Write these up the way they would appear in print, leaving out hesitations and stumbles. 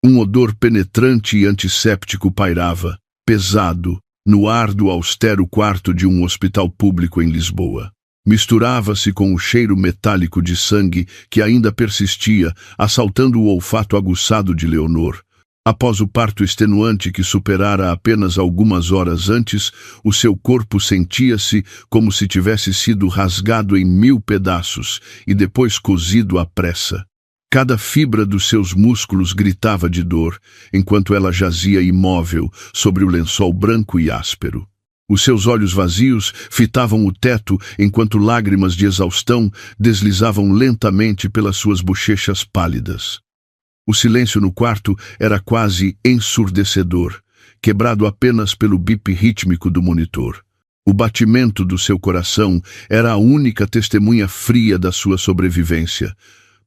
Um odor penetrante e antisséptico pairava, pesado, no ar do austero quarto de um hospital público em Lisboa. Misturava-se com o cheiro metálico de sangue que ainda persistia, assaltando o olfato aguçado de Leonor. Após o parto extenuante que superara apenas algumas horas antes, o seu corpo sentia-se como se tivesse sido rasgado em 1000 pedaços e depois cozido à pressa. Cada fibra dos seus músculos gritava de dor, enquanto ela jazia imóvel sobre o lençol branco e áspero. Os seus olhos vazios fitavam o teto enquanto lágrimas de exaustão deslizavam lentamente pelas suas bochechas pálidas. O silêncio no quarto era quase ensurdecedor, quebrado apenas pelo bip rítmico do monitor. O batimento do seu coração era a única testemunha fria da sua sobrevivência,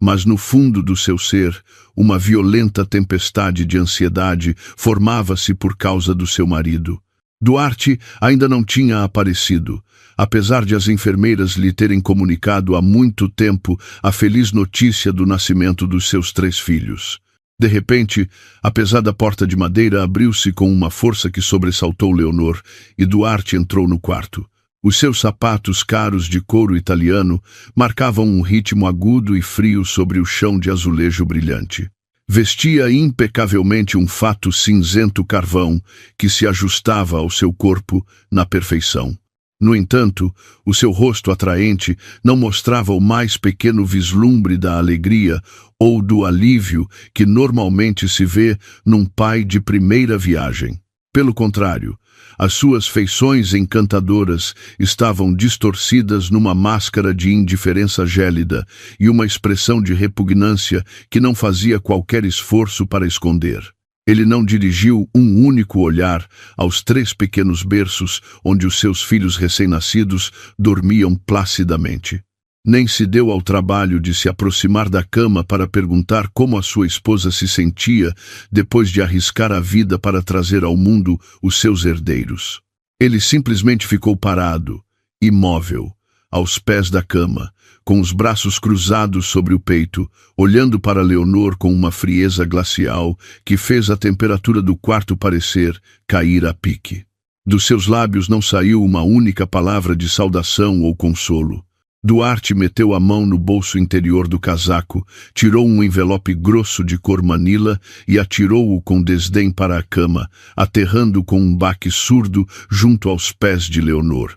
mas no fundo do seu ser, uma violenta tempestade de ansiedade formava-se por causa do seu marido. Duarte ainda não tinha aparecido, apesar de as enfermeiras lhe terem comunicado há muito tempo a feliz notícia do nascimento dos seus 3 filhos. De repente, a pesada porta de madeira abriu-se com uma força que sobressaltou Leonor, e Duarte entrou no quarto. Os seus sapatos caros de couro italiano marcavam um ritmo agudo e frio sobre o chão de azulejo brilhante. Vestia impecavelmente um fato cinzento carvão que se ajustava ao seu corpo na perfeição. No entanto, o seu rosto atraente não mostrava o mais pequeno vislumbre da alegria ou do alívio que normalmente se vê num pai de primeira viagem. Pelo contrário, as suas feições encantadoras estavam distorcidas numa máscara de indiferença gélida e uma expressão de repugnância que não fazia qualquer esforço para esconder. Ele não dirigiu um único olhar aos 3 pequenos berços onde os seus filhos recém-nascidos dormiam placidamente. Nem se deu ao trabalho de se aproximar da cama para perguntar como a sua esposa se sentia depois de arriscar a vida para trazer ao mundo os seus herdeiros. Ele simplesmente ficou parado, imóvel, aos pés da cama, com os braços cruzados sobre o peito, olhando para Leonor com uma frieza glacial que fez a temperatura do quarto parecer cair a pique. Dos seus lábios não saiu uma única palavra de saudação ou consolo. Duarte meteu a mão no bolso interior do casaco, tirou um envelope grosso de cor manila e atirou-o com desdém para a cama, aterrando com um baque surdo junto aos pés de Leonor.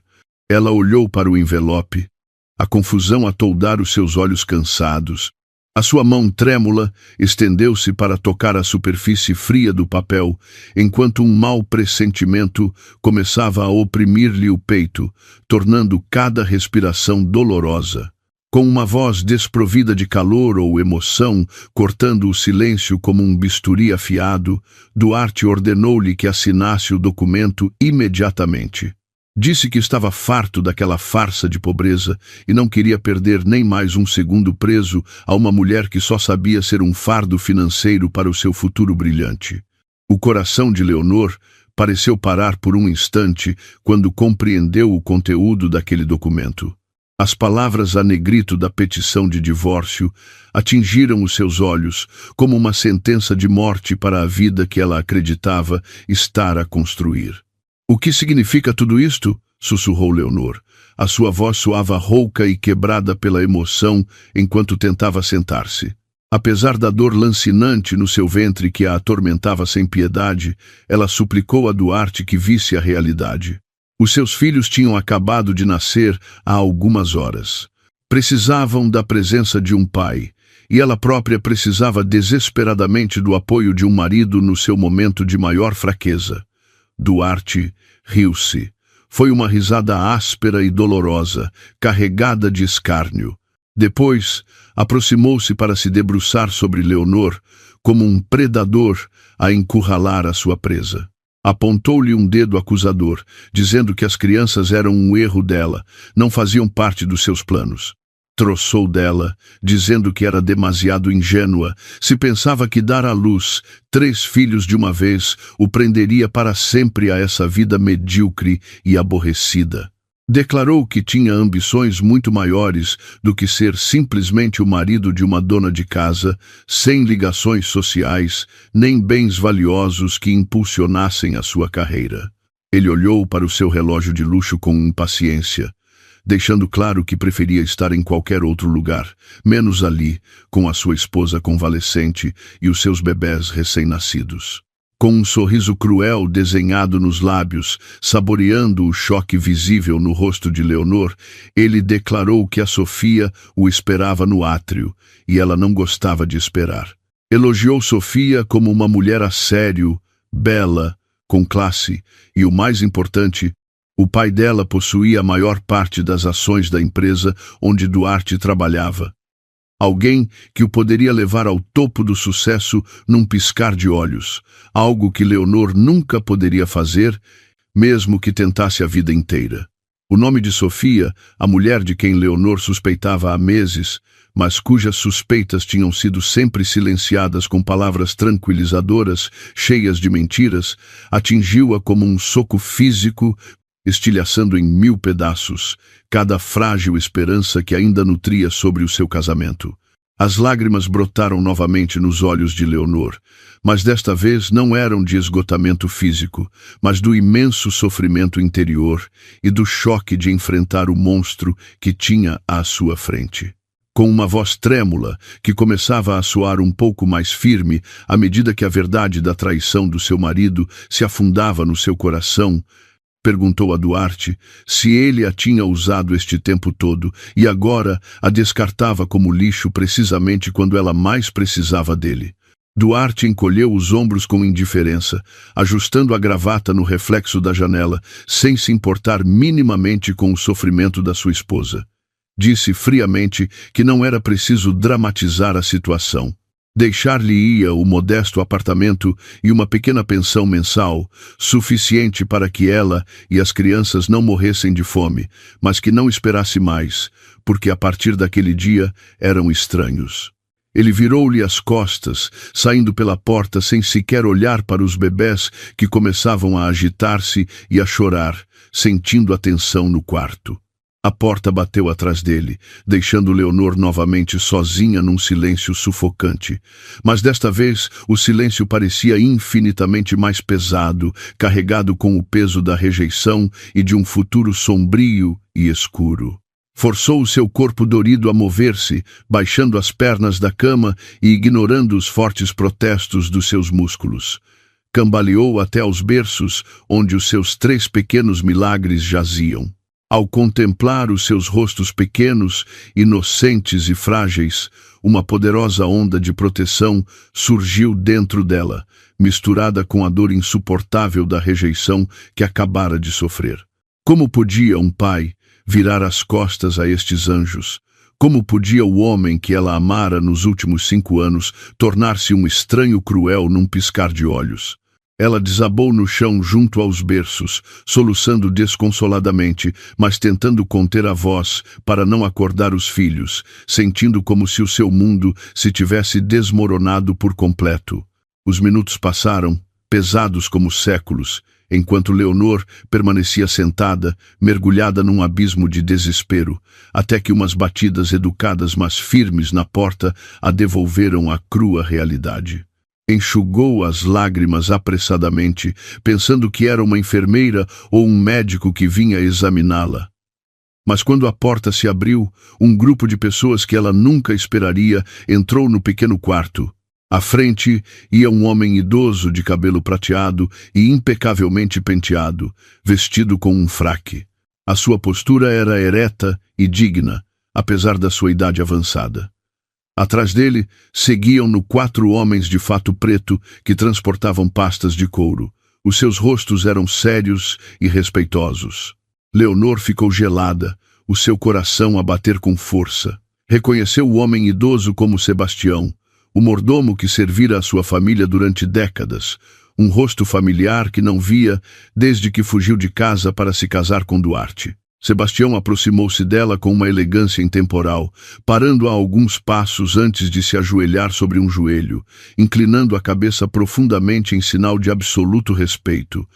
Ela olhou para o envelope, a confusão a toldar os seus olhos cansados. A sua mão trêmula estendeu-se para tocar a superfície fria do papel, enquanto um mau pressentimento começava a oprimir-lhe o peito, tornando cada respiração dolorosa. Com uma voz desprovida de calor ou emoção, cortando o silêncio como um bisturi afiado, Duarte ordenou-lhe que assinasse o documento imediatamente. Disse que estava farto daquela farsa de pobreza e não queria perder nem mais um segundo preso a uma mulher que só sabia ser um fardo financeiro para o seu futuro brilhante. O coração de Leonor pareceu parar por um instante quando compreendeu o conteúdo daquele documento. As palavras a negrito da petição de divórcio atingiram os seus olhos como uma sentença de morte para a vida que ela acreditava estar a construir. "O que significa tudo isto?" sussurrou Leonor. A sua voz soava rouca e quebrada pela emoção enquanto tentava sentar-se. Apesar da dor lancinante no seu ventre que a atormentava sem piedade, ela suplicou a Duarte que visse a realidade. Os seus filhos tinham acabado de nascer há algumas horas. Precisavam da presença de um pai, e ela própria precisava desesperadamente do apoio de um marido no seu momento de maior fraqueza. Duarte riu-se. Foi uma risada áspera e dolorosa, carregada de escárnio. Depois, aproximou-se para se debruçar sobre Leonor, como um predador a encurralar a sua presa. Apontou-lhe um dedo acusador, dizendo que as crianças eram um erro dela, não faziam parte dos seus planos. Troçou dela, dizendo que era demasiado ingênua, se pensava que dar à luz 3 filhos de uma vez o prenderia para sempre a essa vida medíocre e aborrecida. Declarou que tinha ambições muito maiores do que ser simplesmente o marido de uma dona de casa, sem ligações sociais, nem bens valiosos que impulsionassem a sua carreira. Ele olhou para o seu relógio de luxo com impaciência, deixando claro que preferia estar em qualquer outro lugar, menos ali, com a sua esposa convalescente e os seus bebés recém-nascidos. Com um sorriso cruel desenhado nos lábios, saboreando o choque visível no rosto de Leonor, ele declarou que a Sofia o esperava no átrio, e ela não gostava de esperar. Elogiou Sofia como uma mulher a sério, bela, com classe, e o mais importante, o pai dela possuía a maior parte das ações da empresa onde Duarte trabalhava. Alguém que o poderia levar ao topo do sucesso num piscar de olhos, algo que Leonor nunca poderia fazer, mesmo que tentasse a vida inteira. O nome de Sofia, a mulher de quem Leonor suspeitava há meses, mas cujas suspeitas tinham sido sempre silenciadas com palavras tranquilizadoras, cheias de mentiras, atingiu-a como um soco físico, estilhaçando em 1000 pedaços cada frágil esperança que ainda nutria sobre o seu casamento. As lágrimas brotaram novamente nos olhos de Leonor, mas desta vez não eram de esgotamento físico, mas do imenso sofrimento interior e do choque de enfrentar o monstro que tinha à sua frente. Com uma voz trêmula, que começava a soar um pouco mais firme à medida que a verdade da traição do seu marido se afundava no seu coração, perguntou a Duarte se ele a tinha usado este tempo todo e agora a descartava como lixo precisamente quando ela mais precisava dele. Duarte encolheu os ombros com indiferença, ajustando a gravata no reflexo da janela, sem se importar minimamente com o sofrimento da sua esposa. Disse friamente que não era preciso dramatizar a situação. Deixar-lhe-ia o modesto apartamento e uma pequena pensão mensal, suficiente para que ela e as crianças não morressem de fome, mas que não esperasse mais, porque a partir daquele dia eram estranhos. Ele virou-lhe as costas, saindo pela porta sem sequer olhar para os bebés que começavam a agitar-se e a chorar, sentindo a tensão no quarto. A porta bateu atrás dele, deixando Leonor novamente sozinha num silêncio sufocante. Mas desta vez o silêncio parecia infinitamente mais pesado, carregado com o peso da rejeição e de um futuro sombrio e escuro. Forçou o seu corpo dorido a mover-se, baixando as pernas da cama e ignorando os fortes protestos dos seus músculos. Cambaleou até aos berços, onde os seus 3 pequenos milagres jaziam. Ao contemplar os seus rostos pequenos, inocentes e frágeis, uma poderosa onda de proteção surgiu dentro dela, misturada com a dor insuportável da rejeição que acabara de sofrer. Como podia um pai virar as costas a estes anjos? Como podia o homem que ela amara nos últimos 5 anos tornar-se um estranho cruel num piscar de olhos? Ela desabou no chão junto aos berços, soluçando desconsoladamente, mas tentando conter a voz para não acordar os filhos, sentindo como se o seu mundo se tivesse desmoronado por completo. Os minutos passaram, pesados como séculos, enquanto Leonor permanecia sentada, mergulhada num abismo de desespero, até que umas batidas educadas mas firmes na porta a devolveram à crua realidade. Enxugou as lágrimas apressadamente, pensando que era uma enfermeira ou um médico que vinha examiná-la. Mas quando a porta se abriu, um grupo de pessoas que ela nunca esperaria entrou no pequeno quarto. À frente ia um homem idoso de cabelo prateado e impecavelmente penteado, vestido com um fraque. A sua postura era ereta e digna, apesar da sua idade avançada. Atrás dele, seguiam-no 4 homens de fato preto que transportavam pastas de couro. Os seus rostos eram sérios e respeitosos. Leonor ficou gelada, o seu coração a bater com força. Reconheceu o homem idoso como Sebastião, o mordomo que servira a sua família durante décadas, um rosto familiar que não via desde que fugiu de casa para se casar com Duarte. Sebastião aproximou-se dela com uma elegância intemporal, parando a alguns passos antes de se ajoelhar sobre um joelho, inclinando a cabeça profundamente em sinal de absoluto respeito.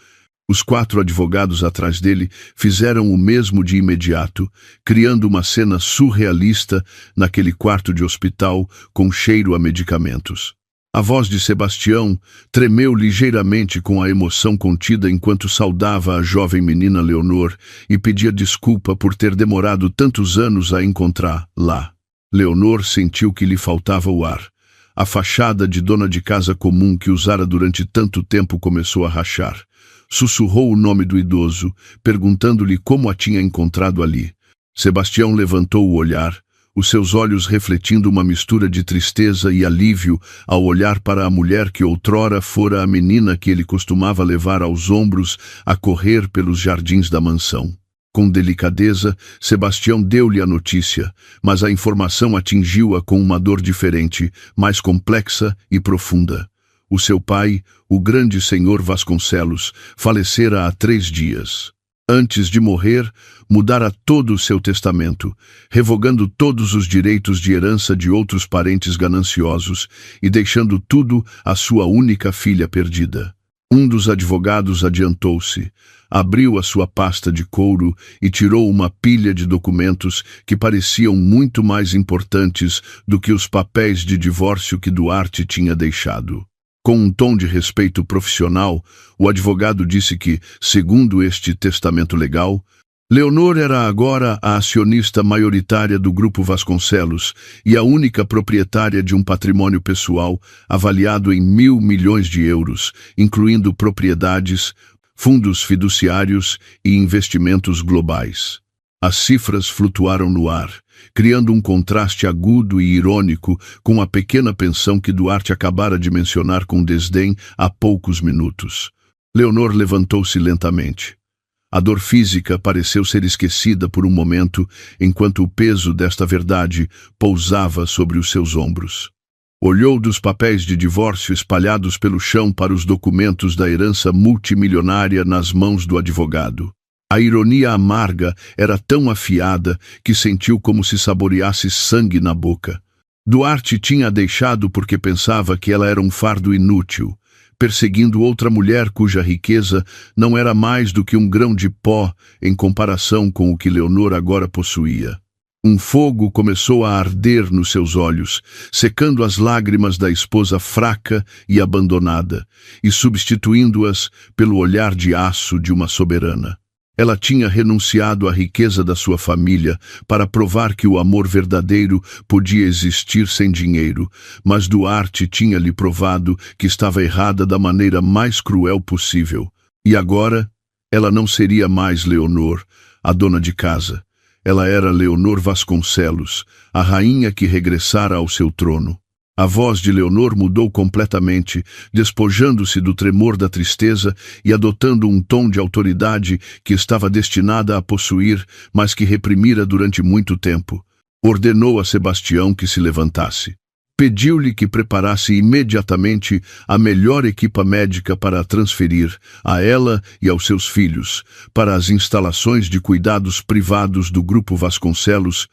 Os 4 advogados atrás dele fizeram o mesmo de imediato, criando uma cena surrealista naquele quarto de hospital com cheiro a medicamentos. A voz de Sebastião tremeu ligeiramente com a emoção contida enquanto saudava a jovem menina Leonor e pedia desculpa por ter demorado tantos anos a encontrar lá. Leonor sentiu que lhe faltava o ar. A fachada de dona de casa comum que usara durante tanto tempo começou a rachar. Sussurrou o nome do idoso, perguntando-lhe como a tinha encontrado ali. Sebastião levantou o olhar, os seus olhos refletindo uma mistura de tristeza e alívio ao olhar para a mulher que outrora fora a menina que ele costumava levar aos ombros a correr pelos jardins da mansão. Com delicadeza, Sebastião deu-lhe a notícia, mas a informação atingiu-a com uma dor diferente, mais complexa e profunda. O seu pai, o grande senhor Vasconcelos, falecera há 3 dias. Antes de morrer, mudara todo o seu testamento, revogando todos os direitos de herança de outros parentes gananciosos e deixando tudo à sua única filha perdida. Um dos advogados adiantou-se, abriu a sua pasta de couro e tirou uma pilha de documentos que pareciam muito mais importantes do que os papéis de divórcio que Duarte tinha deixado. Com um tom de respeito profissional, o advogado disse que, segundo este testamento legal, Leonor era agora a acionista maioritária do Grupo Vasconcelos e a única proprietária de um patrimônio pessoal avaliado em 1.000 milhões de euros, incluindo propriedades, fundos fiduciários e investimentos globais. As cifras flutuaram no ar, criando um contraste agudo e irônico com a pequena pensão que Duarte acabara de mencionar com desdém há poucos minutos. Leonor levantou-se lentamente. A dor física pareceu ser esquecida por um momento, enquanto o peso desta verdade pousava sobre os seus ombros. Olhou dos papéis de divórcio espalhados pelo chão para os documentos da herança multimilionária nas mãos do advogado. A ironia amarga era tão afiada que sentiu como se saboreasse sangue na boca. Duarte tinha a deixado porque pensava que ela era um fardo inútil, perseguindo outra mulher cuja riqueza não era mais do que um grão de pó em comparação com o que Leonor agora possuía. Um fogo começou a arder nos seus olhos, secando as lágrimas da esposa fraca e abandonada, e substituindo-as pelo olhar de aço de uma soberana. Ela tinha renunciado à riqueza da sua família para provar que o amor verdadeiro podia existir sem dinheiro, mas Duarte tinha lhe provado que estava errada da maneira mais cruel possível. E agora, ela não seria mais Leonor, a dona de casa. Ela era Leonor Vasconcelos, a rainha que regressara ao seu trono. A voz de Leonor mudou completamente, despojando-se do tremor da tristeza e adotando um tom de autoridade que estava destinada a possuir, mas que reprimira durante muito tempo. Ordenou a Sebastião que se levantasse. Pediu-lhe que preparasse imediatamente a melhor equipa médica para a transferir, a ela e aos seus filhos, para as instalações de cuidados privados do Grupo Vasconcelos,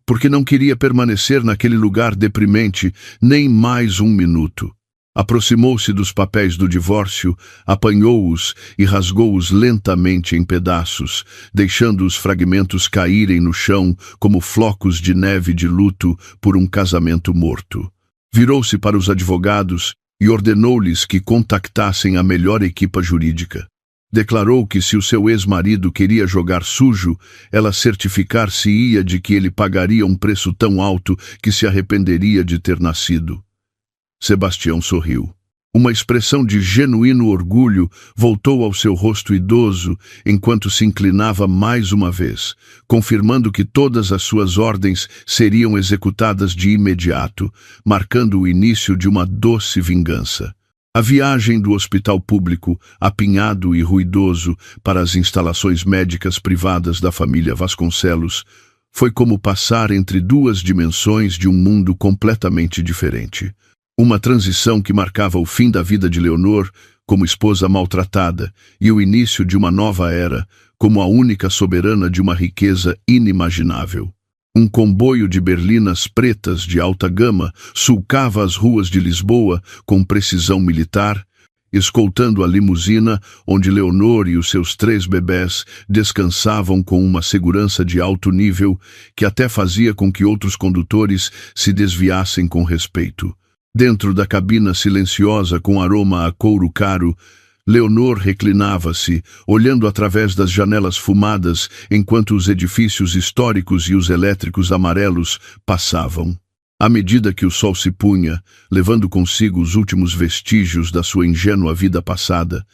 porque não queria permanecer naquele lugar deprimente nem mais um minuto. Aproximou-se dos papéis do divórcio, apanhou-os e rasgou-os lentamente em pedaços, deixando os fragmentos caírem no chão como flocos de neve de luto por um casamento morto. Virou-se para os advogados e ordenou-lhes que contactassem a melhor equipa jurídica. Declarou que se o seu ex-marido queria jogar sujo, ela certificar-se-ia de que ele pagaria um preço tão alto que se arrependeria de ter nascido. Sebastião sorriu. Uma expressão de genuíno orgulho voltou ao seu rosto idoso enquanto se inclinava mais uma vez, confirmando que todas as suas ordens seriam executadas de imediato, marcando o início de uma doce vingança. A viagem do hospital público, apinhado e ruidoso, para as instalações médicas privadas da família Vasconcelos, foi como passar entre 2 dimensões de um mundo completamente diferente. Uma transição que marcava o fim da vida de Leonor como esposa maltratada e o início de uma nova era como a única soberana de uma riqueza inimaginável. Um comboio de berlinas pretas de alta gama sulcava as ruas de Lisboa com precisão militar, escoltando a limusina onde Leonor e os seus 3 bebés descansavam com uma segurança de alto nível que até fazia com que outros condutores se desviassem com respeito. Dentro da cabina silenciosa com aroma a couro caro, Leonor reclinava-se, olhando através das janelas fumadas enquanto os edifícios históricos e os elétricos amarelos passavam. À medida que o sol se punha, levando consigo os últimos vestígios da sua ingênua vida passada,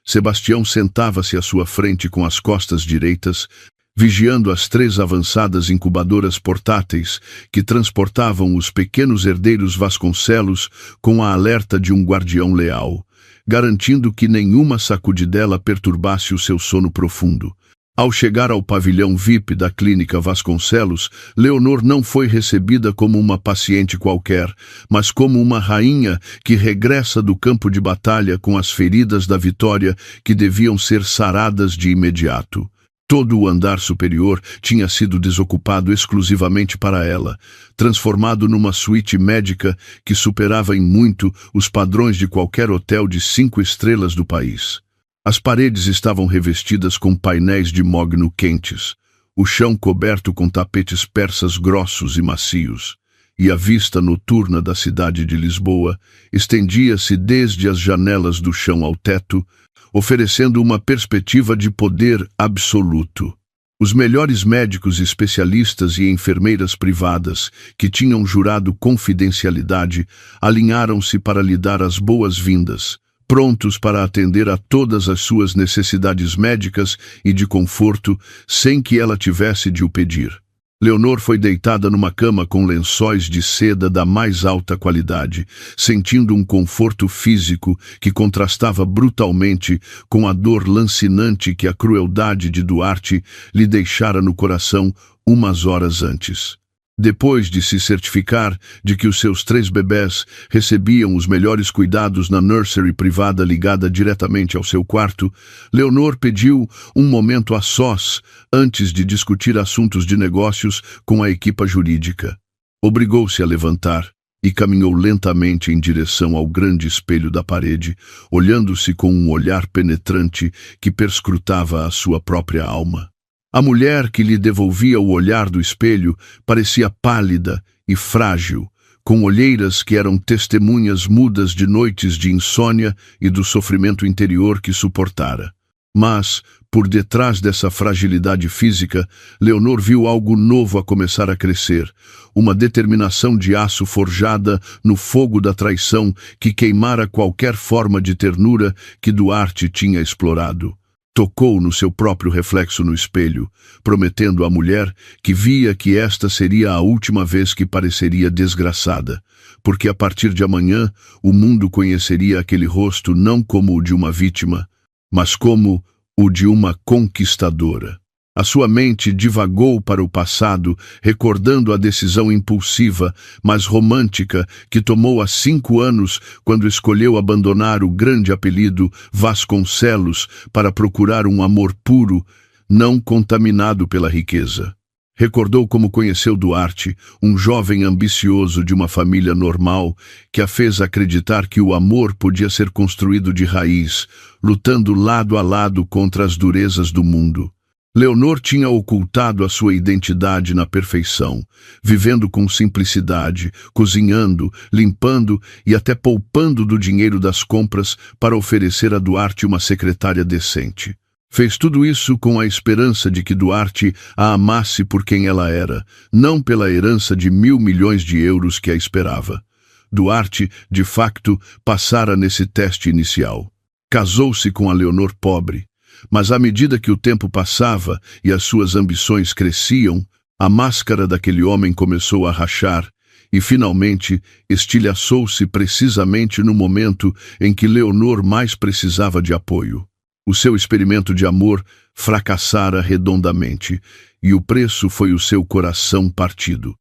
Sebastião sentava-se à sua frente com as costas direitas, vigiando as 3 avançadas incubadoras portáteis que transportavam os pequenos herdeiros Vasconcelos com a alerta de um guardião leal, garantindo que nenhuma sacudidela perturbasse o seu sono profundo. Ao chegar ao pavilhão VIP da Clínica Vasconcelos, Leonor não foi recebida como uma paciente qualquer, mas como uma rainha que regressa do campo de batalha com as feridas da vitória que deviam ser saradas de imediato. Todo o andar superior tinha sido desocupado exclusivamente para ela, transformado numa suíte médica que superava em muito os padrões de qualquer hotel de 5 estrelas do país. As paredes estavam revestidas com painéis de mogno quentes, o chão coberto com tapetes persas grossos e macios, e a vista noturna da cidade de Lisboa estendia-se desde as janelas do chão ao teto, oferecendo uma perspectiva de poder absoluto. Os melhores médicos especialistas e enfermeiras privadas, que tinham jurado confidencialidade, alinharam-se para lhe dar as boas-vindas, prontos para atender a todas as suas necessidades médicas e de conforto, sem que ela tivesse de o pedir. Leonor foi deitada numa cama com lençóis de seda da mais alta qualidade, sentindo um conforto físico que contrastava brutalmente com a dor lancinante que a crueldade de Duarte lhe deixara no coração umas horas antes. Depois de se certificar de que os seus 3 bebés recebiam os melhores cuidados na nursery privada ligada diretamente ao seu quarto, Leonor pediu um momento a sós antes de discutir assuntos de negócios com a equipa jurídica. Obrigou-se a levantar e caminhou lentamente em direção ao grande espelho da parede, olhando-se com um olhar penetrante que perscrutava a sua própria alma. A mulher que lhe devolvia o olhar do espelho parecia pálida e frágil, com olheiras que eram testemunhas mudas de noites de insônia e do sofrimento interior que suportara. Mas, por detrás dessa fragilidade física, Leonor viu algo novo a começar a crescer, uma determinação de aço forjada no fogo da traição que queimara qualquer forma de ternura que Duarte tinha explorado. Tocou no seu próprio reflexo no espelho, prometendo à mulher que via que esta seria a última vez que pareceria desgraçada, porque a partir de amanhã o mundo conheceria aquele rosto não como o de uma vítima, mas como o de uma conquistadora. A sua mente divagou para o passado, recordando a decisão impulsiva, mas romântica, que tomou há 5 anos quando escolheu abandonar o grande apelido Vasconcelos para procurar um amor puro, não contaminado pela riqueza. Recordou como conheceu Duarte, um jovem ambicioso de uma família normal, que a fez acreditar que o amor podia ser construído de raiz, lutando lado a lado contra as durezas do mundo. Leonor tinha ocultado a sua identidade na perfeição, vivendo com simplicidade, cozinhando, limpando e até poupando do dinheiro das compras para oferecer a Duarte uma secretária decente. Fez tudo isso com a esperança de que Duarte a amasse por quem ela era, não pela herança de 1.000 milhões de euros que a esperava. Duarte, de facto, passara nesse teste inicial. Casou-se com a Leonor pobre. Mas à medida que o tempo passava e as suas ambições cresciam, a máscara daquele homem começou a rachar e, finalmente, estilhaçou-se precisamente no momento em que Leonor mais precisava de apoio. O seu experimento de amor fracassara redondamente e o preço foi o seu coração partido.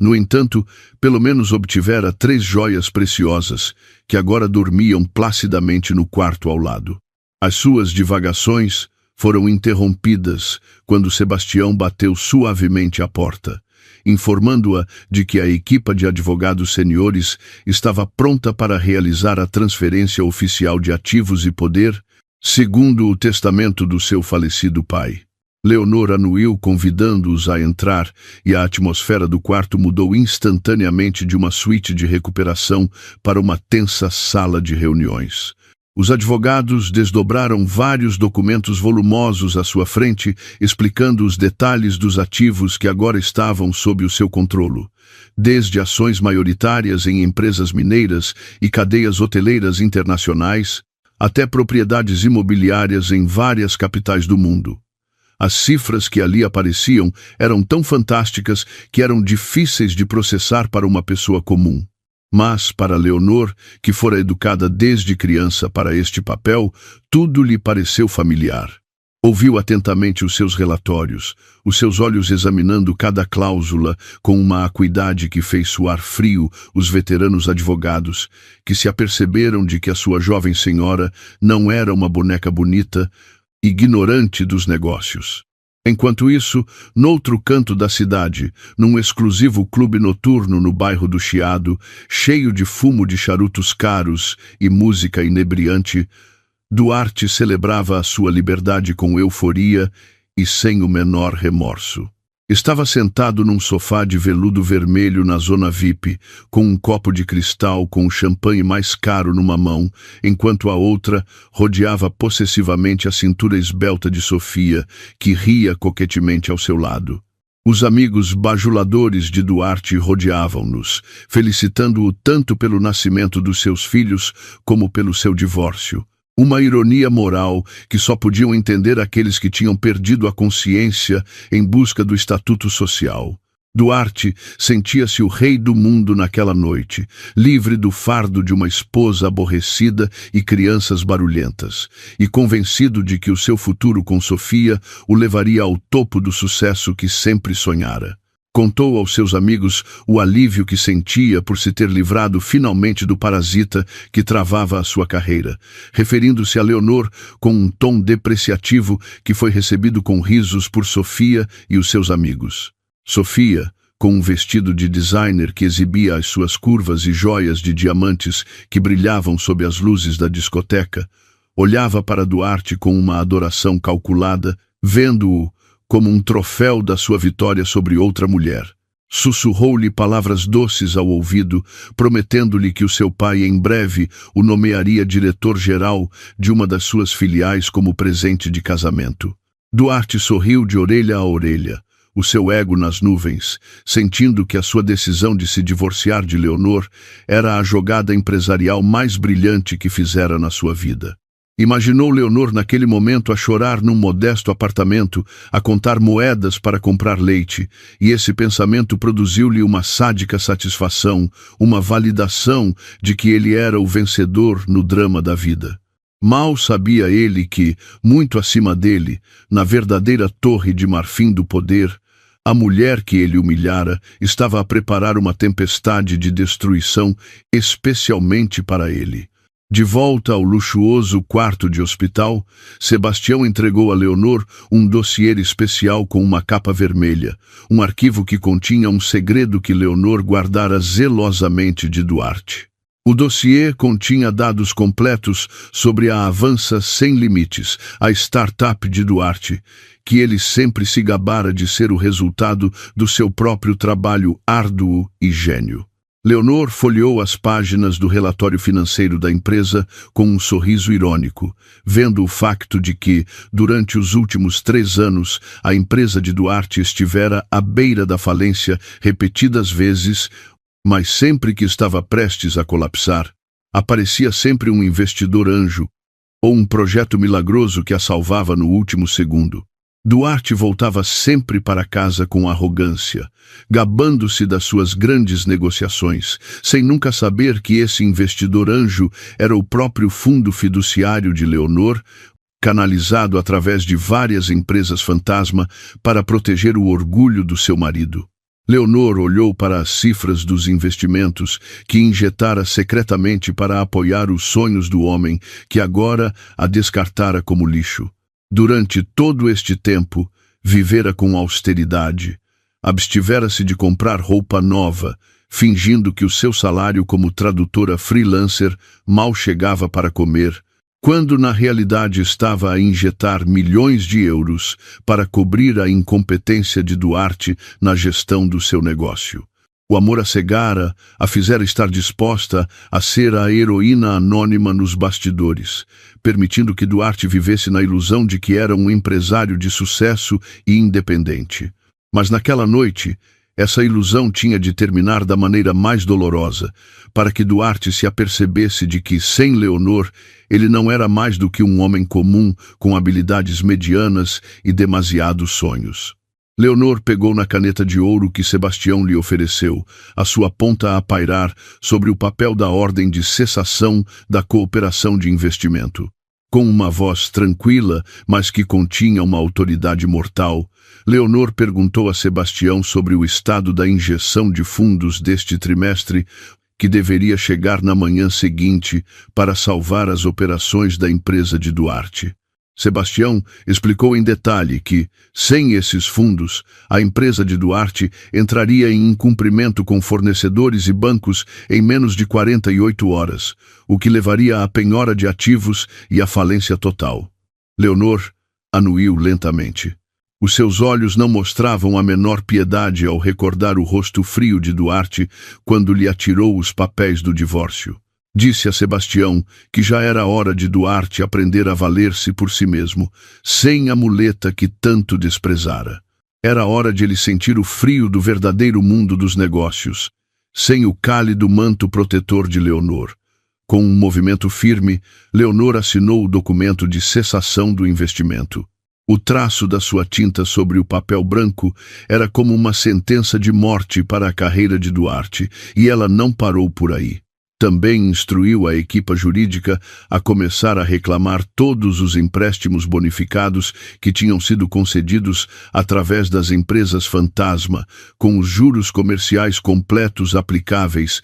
No entanto, pelo menos obtivera 3 joias preciosas que agora dormiam placidamente no quarto ao lado. As suas divagações foram interrompidas quando Sebastião bateu suavemente à porta, informando-a de que a equipa de advogados seniores estava pronta para realizar a transferência oficial de ativos e poder, segundo o testamento do seu falecido pai. Leonor anuiu convidando-os a entrar e a atmosfera do quarto mudou instantaneamente de uma suíte de recuperação para uma tensa sala de reuniões. Os advogados desdobraram vários documentos volumosos à sua frente, explicando os detalhes dos ativos que agora estavam sob o seu controle, desde ações maioritárias em empresas mineiras e cadeias hoteleiras internacionais, até propriedades imobiliárias em várias capitais do mundo. As cifras que ali apareciam eram tão fantásticas que eram difíceis de processar para uma pessoa comum. Mas, para Leonor, que fora educada desde criança para este papel, tudo lhe pareceu familiar. Ouviu atentamente os seus relatórios, os seus olhos examinando cada cláusula com uma acuidade que fez suar frio os veteranos advogados, que se aperceberam de que a sua jovem senhora não era uma boneca bonita, ignorante dos negócios. Enquanto isso, noutro canto da cidade, num exclusivo clube noturno no bairro do Chiado, cheio de fumo de charutos caros e música inebriante, Duarte celebrava a sua liberdade com euforia e sem o menor remorso. Estava sentado num sofá de veludo vermelho na zona VIP, com um copo de cristal com o champanhe mais caro numa mão, enquanto a outra rodeava possessivamente a cintura esbelta de Sofia, que ria coquetemente ao seu lado. Os amigos bajuladores de Duarte rodeavam-nos, felicitando-o tanto pelo nascimento dos seus filhos como pelo seu divórcio. Uma ironia moral que só podiam entender aqueles que tinham perdido a consciência em busca do estatuto social. Duarte sentia-se o rei do mundo naquela noite, livre do fardo de uma esposa aborrecida e crianças barulhentas, e convencido de que o seu futuro com Sofia o levaria ao topo do sucesso que sempre sonhara. Contou aos seus amigos o alívio que sentia por se ter livrado finalmente do parasita que travava a sua carreira, referindo-se a Leonor com um tom depreciativo que foi recebido com risos por Sofia e os seus amigos. Sofia, com um vestido de designer que exibia as suas curvas e joias de diamantes que brilhavam sob as luzes da discoteca, olhava para Duarte com uma adoração calculada, vendo-o como um troféu da sua vitória sobre outra mulher. Sussurrou-lhe palavras doces ao ouvido, prometendo-lhe que o seu pai em breve o nomearia diretor-geral de uma das suas filiais como presente de casamento. Duarte sorriu de orelha a orelha, o seu ego nas nuvens, sentindo que a sua decisão de se divorciar de Leonor era a jogada empresarial mais brilhante que fizera na sua vida. Imaginou Leonor naquele momento a chorar num modesto apartamento, a contar moedas para comprar leite, e esse pensamento produziu-lhe uma sádica satisfação, uma validação de que ele era o vencedor no drama da vida. Mal sabia ele que, muito acima dele, na verdadeira torre de marfim do poder, a mulher que ele humilhara estava a preparar uma tempestade de destruição especialmente para ele. De volta ao luxuoso quarto de hospital, Sebastião entregou a Leonor um dossiê especial com uma capa vermelha, um arquivo que continha um segredo que Leonor guardara zelosamente de Duarte. O dossiê continha dados completos sobre a Avança Sem Limites, a startup de Duarte, que ele sempre se gabara de ser o resultado do seu próprio trabalho árduo e gênio. Leonor folheou as páginas do relatório financeiro da empresa com um sorriso irônico, vendo o facto de que, durante os últimos 3 anos, a empresa de Duarte estivera à beira da falência repetidas vezes, mas sempre que estava prestes a colapsar, aparecia sempre um investidor anjo ou um projeto milagroso que a salvava no último segundo. Duarte voltava sempre para casa com arrogância, gabando-se das suas grandes negociações, sem nunca saber que esse investidor anjo era o próprio fundo fiduciário de Leonor, canalizado através de várias empresas fantasma para proteger o orgulho do seu marido. Leonor olhou para as cifras dos investimentos que injetara secretamente para apoiar os sonhos do homem que agora a descartara como lixo. Durante todo este tempo, vivera com austeridade, Abstivera-se de comprar roupa nova, fingindo que o seu salário como tradutora freelancer mal chegava para comer, quando na realidade estava a injetar milhões de euros para cobrir a incompetência de Duarte na gestão do seu negócio. O amor a cegara a fizera estar disposta a ser a heroína anônima nos bastidores, permitindo que Duarte vivesse na ilusão de que era um empresário de sucesso e independente. Mas naquela noite, essa ilusão tinha de terminar da maneira mais dolorosa, para que Duarte se apercebesse de que, sem Leonor, ele não era mais do que um homem comum com habilidades medianas e demasiados sonhos. Leonor pegou na caneta de ouro que Sebastião lhe ofereceu, a sua ponta a pairar sobre o papel da ordem de cessação da cooperação de investimento. Com uma voz tranquila, mas que continha uma autoridade mortal, Leonor perguntou a Sebastião sobre o estado da injeção de fundos deste trimestre, que deveria chegar na manhã seguinte para salvar as operações da empresa de Duarte. Sebastião explicou em detalhe que, sem esses fundos, a empresa de Duarte entraria em incumprimento com fornecedores e bancos em menos de 48 horas, o que levaria à penhora de ativos e à falência total. Leonor anuiu lentamente. Os seus olhos não mostravam a menor piedade ao recordar o rosto frio de Duarte quando lhe atirou os papéis do divórcio. Disse a Sebastião que já era hora de Duarte aprender a valer-se por si mesmo, sem a muleta que tanto desprezara. Era hora de ele sentir o frio do verdadeiro mundo dos negócios, sem o cálido manto protetor de Leonor. Com um movimento firme, Leonor assinou o documento de cessação do investimento. O traço da sua tinta sobre o papel branco era como uma sentença de morte para a carreira de Duarte, e ela não parou por aí. Também instruiu a equipa jurídica a começar a reclamar todos os empréstimos bonificados que tinham sido concedidos através das empresas fantasma, com os juros comerciais completos aplicáveis,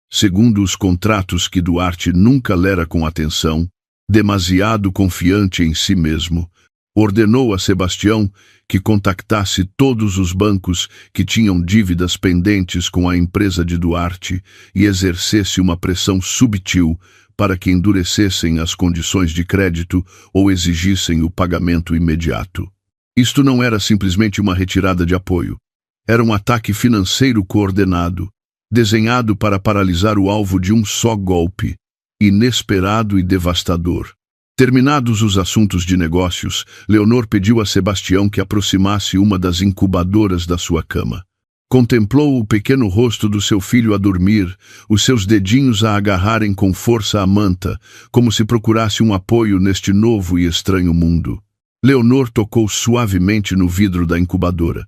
segundo os contratos que Duarte nunca lera com atenção, demasiado confiante em si mesmo. Ordenou a Sebastião que contactasse todos os bancos que tinham dívidas pendentes com a empresa de Duarte e exercesse uma pressão subtil para que endurecessem as condições de crédito ou exigissem o pagamento imediato. Isto não era simplesmente uma retirada de apoio. Era um ataque financeiro coordenado, desenhado para paralisar o alvo de um só golpe, inesperado e devastador. Terminados os assuntos de negócios, Leonor pediu a Sebastião que aproximasse uma das incubadoras da sua cama. Contemplou o pequeno rosto do seu filho a dormir, os seus dedinhos a agarrarem com força a manta, como se procurasse um apoio neste novo e estranho mundo. Leonor tocou suavemente no vidro da incubadora,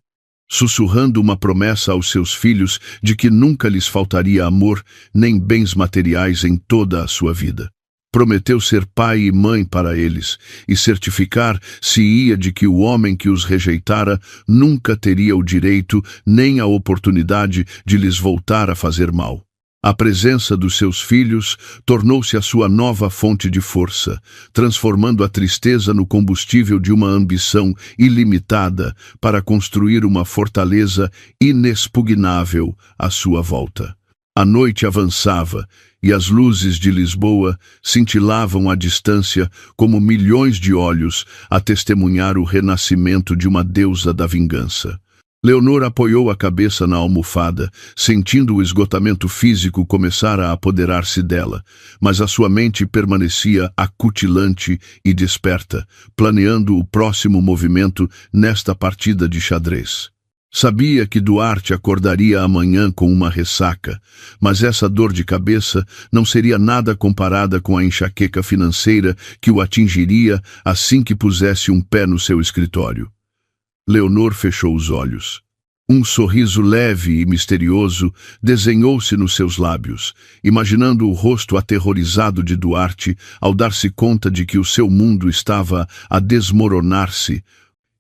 sussurrando uma promessa aos seus filhos de que nunca lhes faltaria amor nem bens materiais em toda a sua vida. Prometeu ser pai e mãe para eles e certificar-se-ia de que o homem que os rejeitara nunca teria o direito nem a oportunidade de lhes voltar a fazer mal. A presença dos seus filhos tornou-se a sua nova fonte de força, transformando a tristeza no combustível de uma ambição ilimitada para construir uma fortaleza inexpugnável à sua volta. A noite avançava e as luzes de Lisboa cintilavam à distância como milhões de olhos a testemunhar o renascimento de uma deusa da vingança. Leonor apoiou a cabeça na almofada, sentindo o esgotamento físico começar a apoderar-se dela, mas a sua mente permanecia acutilante e desperta, planeando o próximo movimento nesta partida de xadrez. Sabia que Duarte acordaria amanhã com uma ressaca, mas essa dor de cabeça não seria nada comparada com a enxaqueca financeira que o atingiria assim que pusesse um pé no seu escritório. Leonor fechou os olhos. Um sorriso leve e misterioso desenhou-se nos seus lábios, imaginando o rosto aterrorizado de Duarte ao dar-se conta de que o seu mundo estava a desmoronar-se,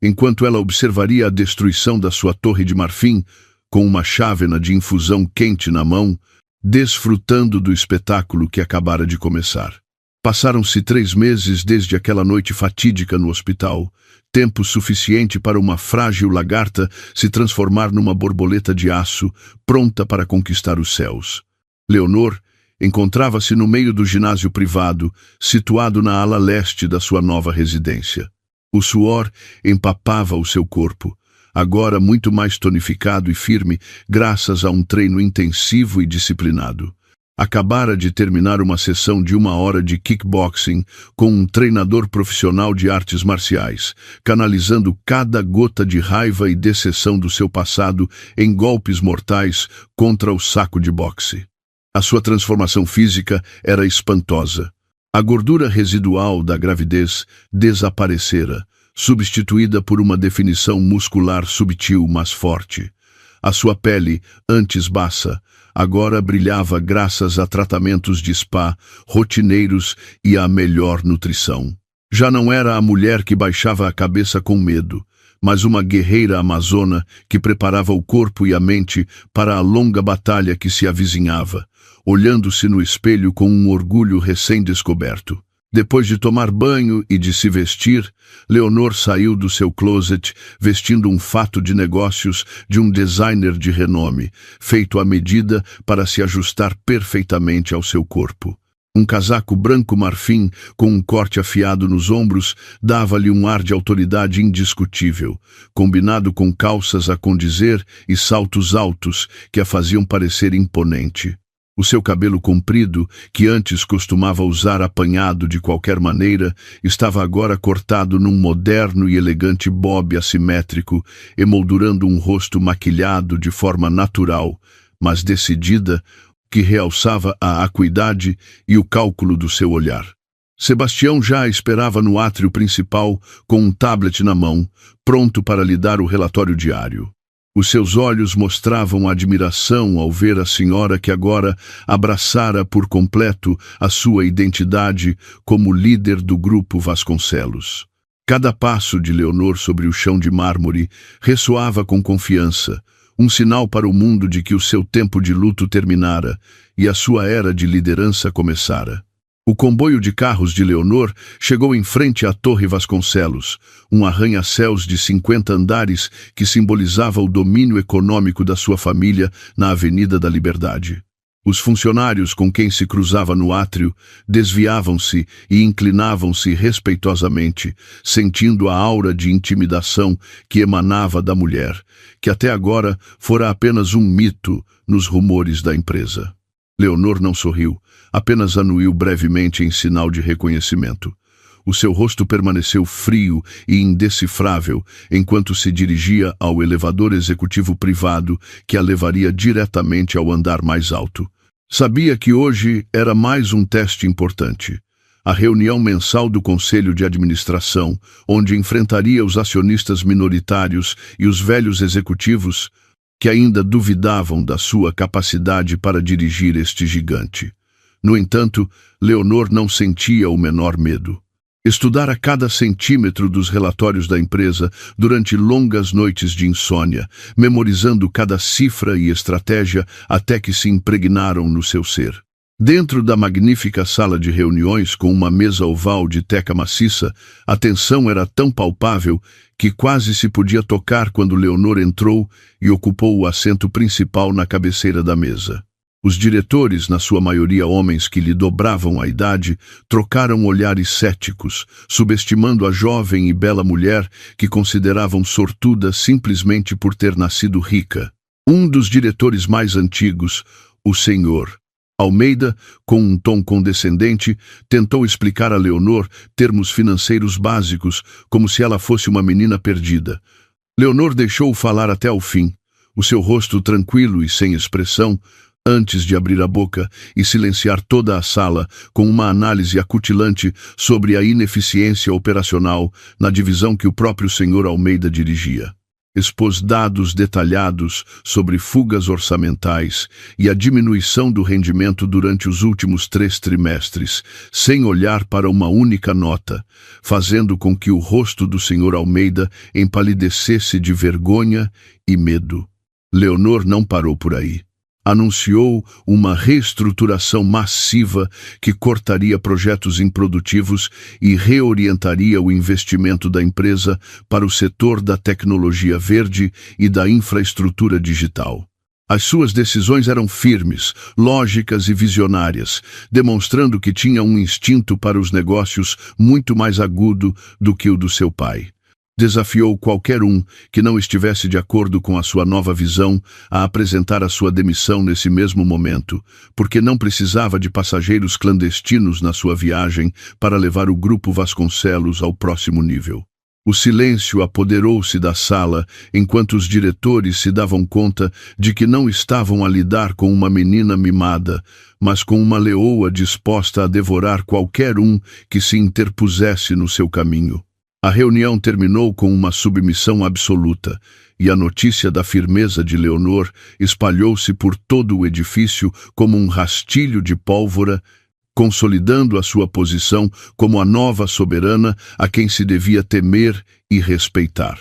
enquanto ela observaria a destruição da sua torre de marfim, com uma chávena de infusão quente na mão, desfrutando do espetáculo que acabara de começar. Passaram-se 3 meses desde aquela noite fatídica no hospital, tempo suficiente para uma frágil lagarta se transformar numa borboleta de aço, pronta para conquistar os céus. Leonor encontrava-se no meio do ginásio privado, situado na ala leste da sua nova residência. O suor empapava o seu corpo, agora muito mais tonificado e firme, graças a um treino intensivo e disciplinado. Acabara de terminar uma sessão de 1 hora de kickboxing com um treinador profissional de artes marciais, canalizando cada gota de raiva e decepção do seu passado em golpes mortais contra o saco de boxe. A sua transformação física era espantosa. A gordura residual da gravidez desaparecera, substituída por uma definição muscular subtil, mas forte. A sua pele, antes baça, agora brilhava graças a tratamentos de spa, rotineiros e à melhor nutrição. Já não era a mulher que baixava a cabeça com medo, mas uma guerreira amazona que preparava o corpo e a mente para a longa batalha que se avizinhava, olhando-se no espelho com um orgulho recém-descoberto. Depois de tomar banho e de se vestir, Leonor saiu do seu closet vestindo um fato de negócios de um designer de renome, feito à medida para se ajustar perfeitamente ao seu corpo. Um casaco branco marfim com um corte afiado nos ombros dava-lhe um ar de autoridade indiscutível, combinado com calças a condizer e saltos altos que a faziam parecer imponente. O seu cabelo comprido, que antes costumava usar apanhado de qualquer maneira, estava agora cortado num moderno e elegante bob assimétrico, emoldurando um rosto maquilhado de forma natural, mas decidida, que realçava a acuidade e o cálculo do seu olhar. Sebastião já esperava no átrio principal com um tablet na mão, pronto para lhe dar o relatório diário. Os seus olhos mostravam admiração ao ver a senhora que agora abraçara por completo a sua identidade como líder do grupo Vasconcelos. Cada passo de Leonor sobre o chão de mármore ressoava com confiança, um sinal para o mundo de que o seu tempo de luto terminara e a sua era de liderança começara. O comboio de carros de Leonor chegou em frente à Torre Vasconcelos, um arranha-céus de 50 andares que simbolizava o domínio econômico da sua família na Avenida da Liberdade. Os funcionários com quem se cruzava no átrio desviavam-se e inclinavam-se respeitosamente, sentindo a aura de intimidação que emanava da mulher, que até agora fora apenas um mito nos rumores da empresa. Leonor não sorriu, apenas anuiu brevemente em sinal de reconhecimento. O seu rosto permaneceu frio e indecifrável enquanto se dirigia ao elevador executivo privado que a levaria diretamente ao andar mais alto. Sabia que hoje era mais um teste importante. A reunião mensal do Conselho de Administração, onde enfrentaria os acionistas minoritários e os velhos executivos que ainda duvidavam da sua capacidade para dirigir este gigante. No entanto, Leonor não sentia o menor medo. Estudara cada centímetro dos relatórios da empresa durante longas noites de insônia, memorizando cada cifra e estratégia até que se impregnaram no seu ser. Dentro da magnífica sala de reuniões com uma mesa oval de teca maciça, a tensão era tão palpável que quase se podia tocar quando Leonor entrou e ocupou o assento principal na cabeceira da mesa. Os diretores, na sua maioria homens que lhe dobravam a idade, trocaram olhares céticos, subestimando a jovem e bela mulher que consideravam sortuda simplesmente por ter nascido rica. Um dos diretores mais antigos, o Sr. Almeida, com um tom condescendente, tentou explicar a Leonor termos financeiros básicos, como se ela fosse uma menina perdida. Leonor deixou-o falar até ao fim, o seu rosto tranquilo e sem expressão, antes de abrir a boca e silenciar toda a sala com uma análise acutilante sobre a ineficiência operacional na divisão que o próprio Sr. Almeida dirigia. Expôs dados detalhados sobre fugas orçamentais e a diminuição do rendimento durante os últimos 3 trimestres, sem olhar para uma única nota, fazendo com que o rosto do Sr. Almeida empalidecesse de vergonha e medo. Leonor não parou por aí. Anunciou uma reestruturação massiva que cortaria projetos improdutivos e reorientaria o investimento da empresa para o setor da tecnologia verde e da infraestrutura digital. As suas decisões eram firmes, lógicas e visionárias, demonstrando que tinha um instinto para os negócios muito mais agudo do que o do seu pai. Desafiou qualquer um que não estivesse de acordo com a sua nova visão a apresentar a sua demissão nesse mesmo momento, porque não precisava de passageiros clandestinos na sua viagem para levar o grupo Vasconcelos ao próximo nível. O silêncio apoderou-se da sala enquanto os diretores se davam conta de que não estavam a lidar com uma menina mimada, mas com uma leoa disposta a devorar qualquer um que se interpusesse no seu caminho. A reunião terminou com uma submissão absoluta, e a notícia da firmeza de Leonor espalhou-se por todo o edifício como um rastilho de pólvora, consolidando a sua posição como a nova soberana a quem se devia temer e respeitar.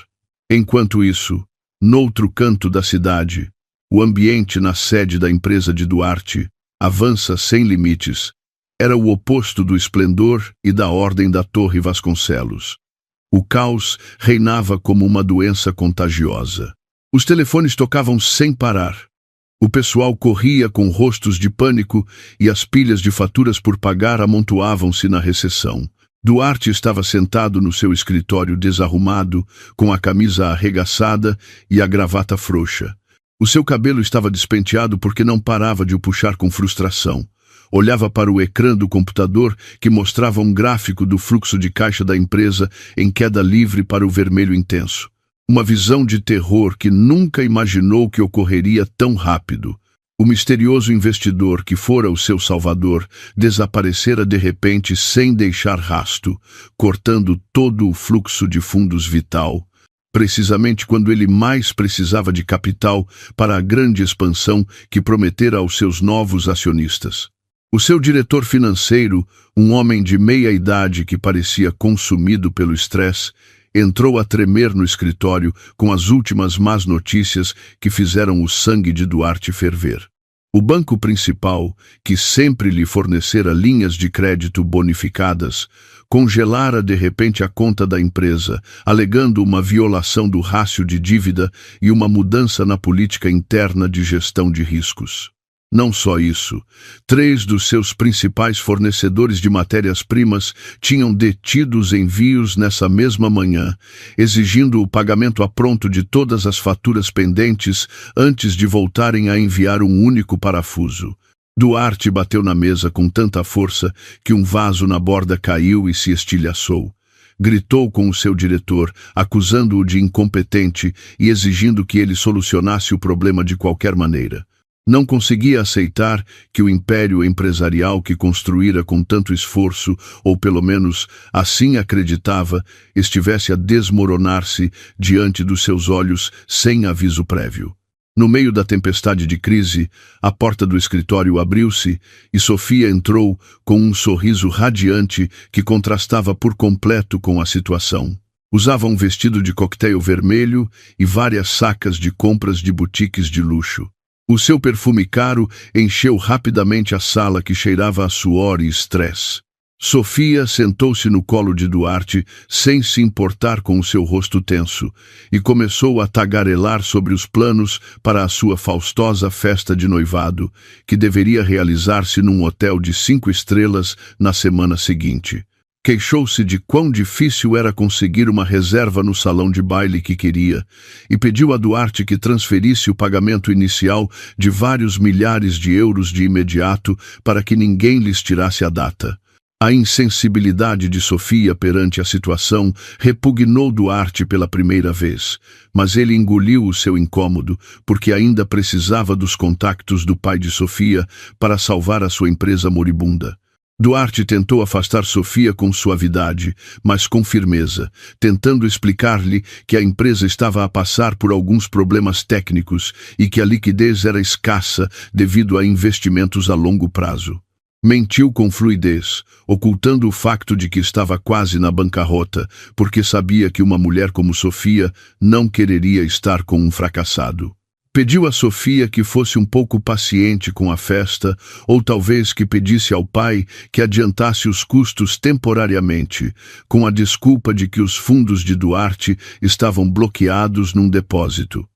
Enquanto isso, noutro canto da cidade, o ambiente na sede da empresa de Duarte avança sem limites. Era o oposto do esplendor e da ordem da Torre Vasconcelos. O caos reinava como uma doença contagiosa. Os telefones tocavam sem parar. O pessoal corria com rostos de pânico e as pilhas de faturas por pagar amontoavam-se na recepção. Duarte estava sentado no seu escritório desarrumado, com a camisa arregaçada e a gravata frouxa. O seu cabelo estava despenteado porque não parava de o puxar com frustração. Olhava para o ecrã do computador que mostrava um gráfico do fluxo de caixa da empresa em queda livre para o vermelho intenso. Uma visão de terror que nunca imaginou que ocorreria tão rápido. O misterioso investidor que fora o seu salvador desaparecera de repente sem deixar rasto, cortando todo o fluxo de fundos vital, precisamente quando ele mais precisava de capital para a grande expansão que prometera aos seus novos acionistas. O seu diretor financeiro, um homem de meia-idade que parecia consumido pelo estresse, entrou a tremer no escritório com as últimas más notícias que fizeram o sangue de Duarte ferver. O banco principal, que sempre lhe fornecera linhas de crédito bonificadas, congelara de repente a conta da empresa, alegando uma violação do rácio de dívida e uma mudança na política interna de gestão de riscos. Não só isso, 3 dos seus principais fornecedores de matérias-primas tinham detido os envios nessa mesma manhã, exigindo o pagamento a pronto de todas as faturas pendentes antes de voltarem a enviar um único parafuso. Duarte bateu na mesa com tanta força que um vaso na borda caiu e se estilhaçou. Gritou com o seu diretor, acusando-o de incompetente e exigindo que ele solucionasse o problema de qualquer maneira. Não conseguia aceitar que o império empresarial que construíra com tanto esforço, ou pelo menos assim acreditava, estivesse a desmoronar-se diante dos seus olhos sem aviso prévio. No meio da tempestade de crise, a porta do escritório abriu-se e Sofia entrou com um sorriso radiante que contrastava por completo com a situação. Usava um vestido de coquetel vermelho e várias sacas de compras de boutiques de luxo. O seu perfume caro encheu rapidamente a sala que cheirava a suor e estresse. Sofia sentou-se no colo de Duarte sem se importar com o seu rosto tenso e começou a tagarelar sobre os planos para a sua faustosa festa de noivado, que deveria realizar-se num hotel de 5 estrelas na semana seguinte. Queixou-se de quão difícil era conseguir uma reserva no salão de baile que queria e pediu a Duarte que transferisse o pagamento inicial de vários milhares de euros de imediato para que ninguém lhes tirasse a data. A insensibilidade de Sofia perante a situação repugnou Duarte pela primeira vez, mas ele engoliu o seu incômodo porque ainda precisava dos contactos do pai de Sofia para salvar a sua empresa moribunda. Duarte tentou afastar Sofia com suavidade, mas com firmeza, tentando explicar-lhe que a empresa estava a passar por alguns problemas técnicos e que a liquidez era escassa devido a investimentos a longo prazo. Mentiu com fluidez, ocultando o facto de que estava quase na bancarrota, porque sabia que uma mulher como Sofia não quereria estar com um fracassado. Pediu a Sofia que fosse um pouco paciente com a festa, ou talvez que pedisse ao pai que adiantasse os custos temporariamente, com a desculpa de que os fundos de Duarte estavam bloqueados num depósito.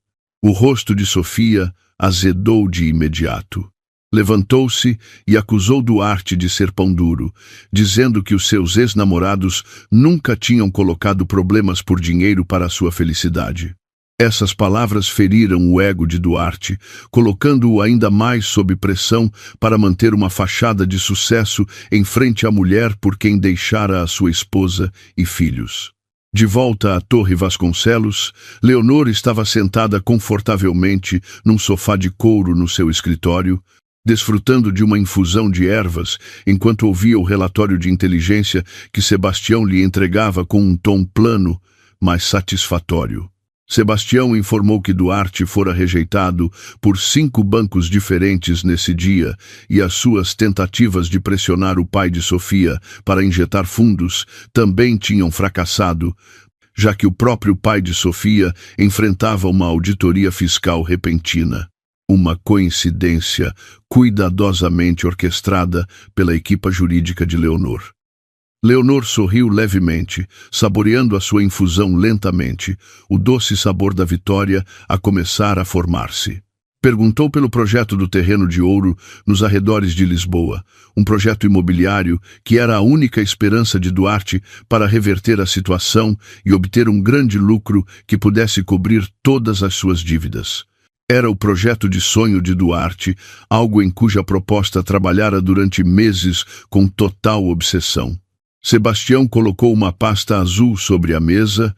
O rosto de Sofia azedou de imediato. Levantou-se e acusou Duarte de ser pão duro, dizendo que os seus ex-namorados nunca tinham colocado problemas por dinheiro para a sua felicidade. Essas palavras feriram o ego de Duarte, colocando-o ainda mais sob pressão para manter uma fachada de sucesso em frente à mulher por quem deixara a sua esposa e filhos. De volta à Torre Vasconcelos, Leonor estava sentada confortavelmente num sofá de couro no seu escritório, desfrutando de uma infusão de ervas, enquanto ouvia o relatório de inteligência que Sebastião lhe entregava com um tom plano, mas satisfatório. Sebastião informou que Duarte fora rejeitado por 5 bancos diferentes nesse dia e as suas tentativas de pressionar o pai de Sofia para injetar fundos também tinham fracassado, já que o próprio pai de Sofia enfrentava uma auditoria fiscal repentina. Uma coincidência cuidadosamente orquestrada pela equipa jurídica de Leonor. Leonor sorriu levemente, saboreando a sua infusão lentamente, o doce sabor da vitória a começar a formar-se. Perguntou pelo projeto do terreno de ouro nos arredores de Lisboa, um projeto imobiliário que era a única esperança de Duarte para reverter a situação e obter um grande lucro que pudesse cobrir todas as suas dívidas. Era o projeto de sonho de Duarte, algo em cuja proposta trabalhara durante meses com total obsessão. Sebastião colocou uma pasta azul sobre a mesa,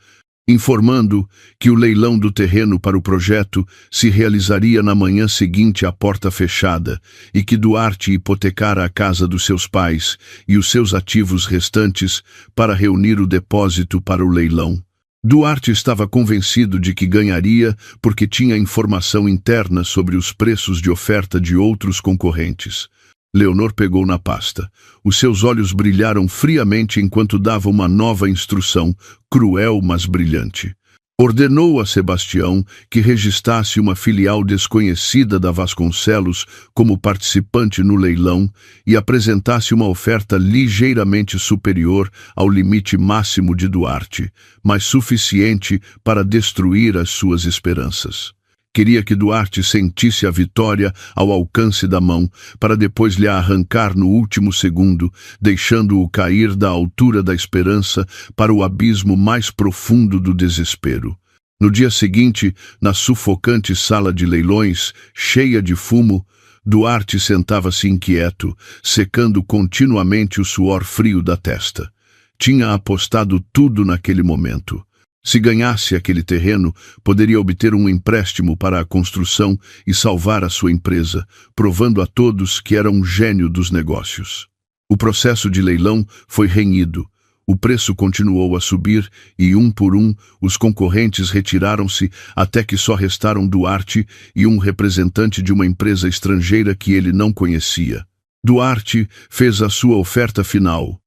informando que o leilão do terreno para o projeto se realizaria na manhã seguinte à porta fechada e que Duarte hipotecara a casa dos seus pais e os seus ativos restantes para reunir o depósito para o leilão. Duarte estava convencido de que ganharia porque tinha informação interna sobre os preços de oferta de outros concorrentes. Leonor pegou na pasta. Os seus olhos brilharam friamente enquanto dava uma nova instrução, cruel mas brilhante. Ordenou a Sebastião que registrasse uma filial desconhecida da Vasconcelos como participante no leilão e apresentasse uma oferta ligeiramente superior ao limite máximo de Duarte, mas suficiente para destruir as suas esperanças. Queria que Duarte sentisse a vitória ao alcance da mão, para depois lhe arrancar no último segundo, deixando-o cair da altura da esperança para o abismo mais profundo do desespero. No dia seguinte, na sufocante sala de leilões, cheia de fumo, Duarte sentava-se inquieto, secando continuamente o suor frio da testa. Tinha apostado tudo naquele momento. Se ganhasse aquele terreno, poderia obter um empréstimo para a construção e salvar a sua empresa, provando a todos que era um gênio dos negócios. O processo de leilão foi renhido. O preço continuou a subir e, um por um, os concorrentes retiraram-se até que só restaram Duarte e um representante de uma empresa estrangeira que ele não conhecia. Duarte fez a sua oferta final.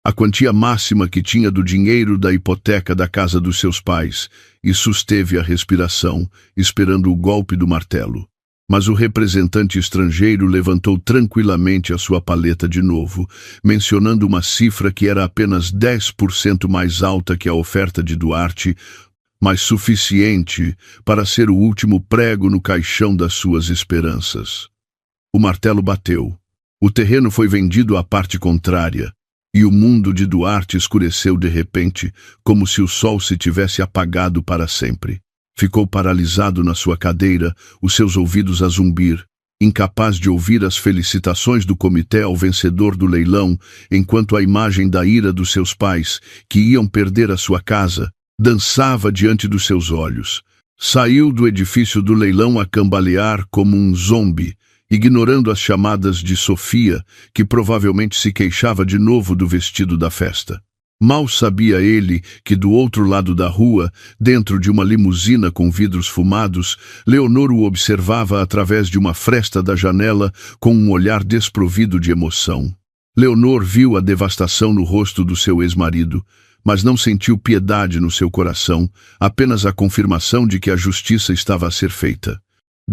A quantia máxima que tinha do dinheiro da hipoteca da casa dos seus pais, e susteve a respiração, esperando o golpe do martelo. Mas o representante estrangeiro levantou tranquilamente a sua paleta de novo, mencionando uma cifra que era apenas 10% mais alta que a oferta de Duarte, mas suficiente para ser o último prego no caixão das suas esperanças. O martelo bateu. O terreno foi vendido à parte contrária. E o mundo de Duarte escureceu de repente, como se o sol se tivesse apagado para sempre. Ficou paralisado na sua cadeira, os seus ouvidos a zumbir, incapaz de ouvir as felicitações do comitê ao vencedor do leilão, enquanto a imagem da ira dos seus pais, que iam perder a sua casa, dançava diante dos seus olhos. Saiu do edifício do leilão a cambalear como um zombi, ignorando as chamadas de Sofia, que provavelmente se queixava de novo do vestido da festa. Mal sabia ele que do outro lado da rua, dentro de uma limusina com vidros fumados, Leonor o observava através de uma fresta da janela com um olhar desprovido de emoção. Leonor viu a devastação no rosto do seu ex-marido, mas não sentiu piedade no seu coração, apenas a confirmação de que a justiça estava a ser feita.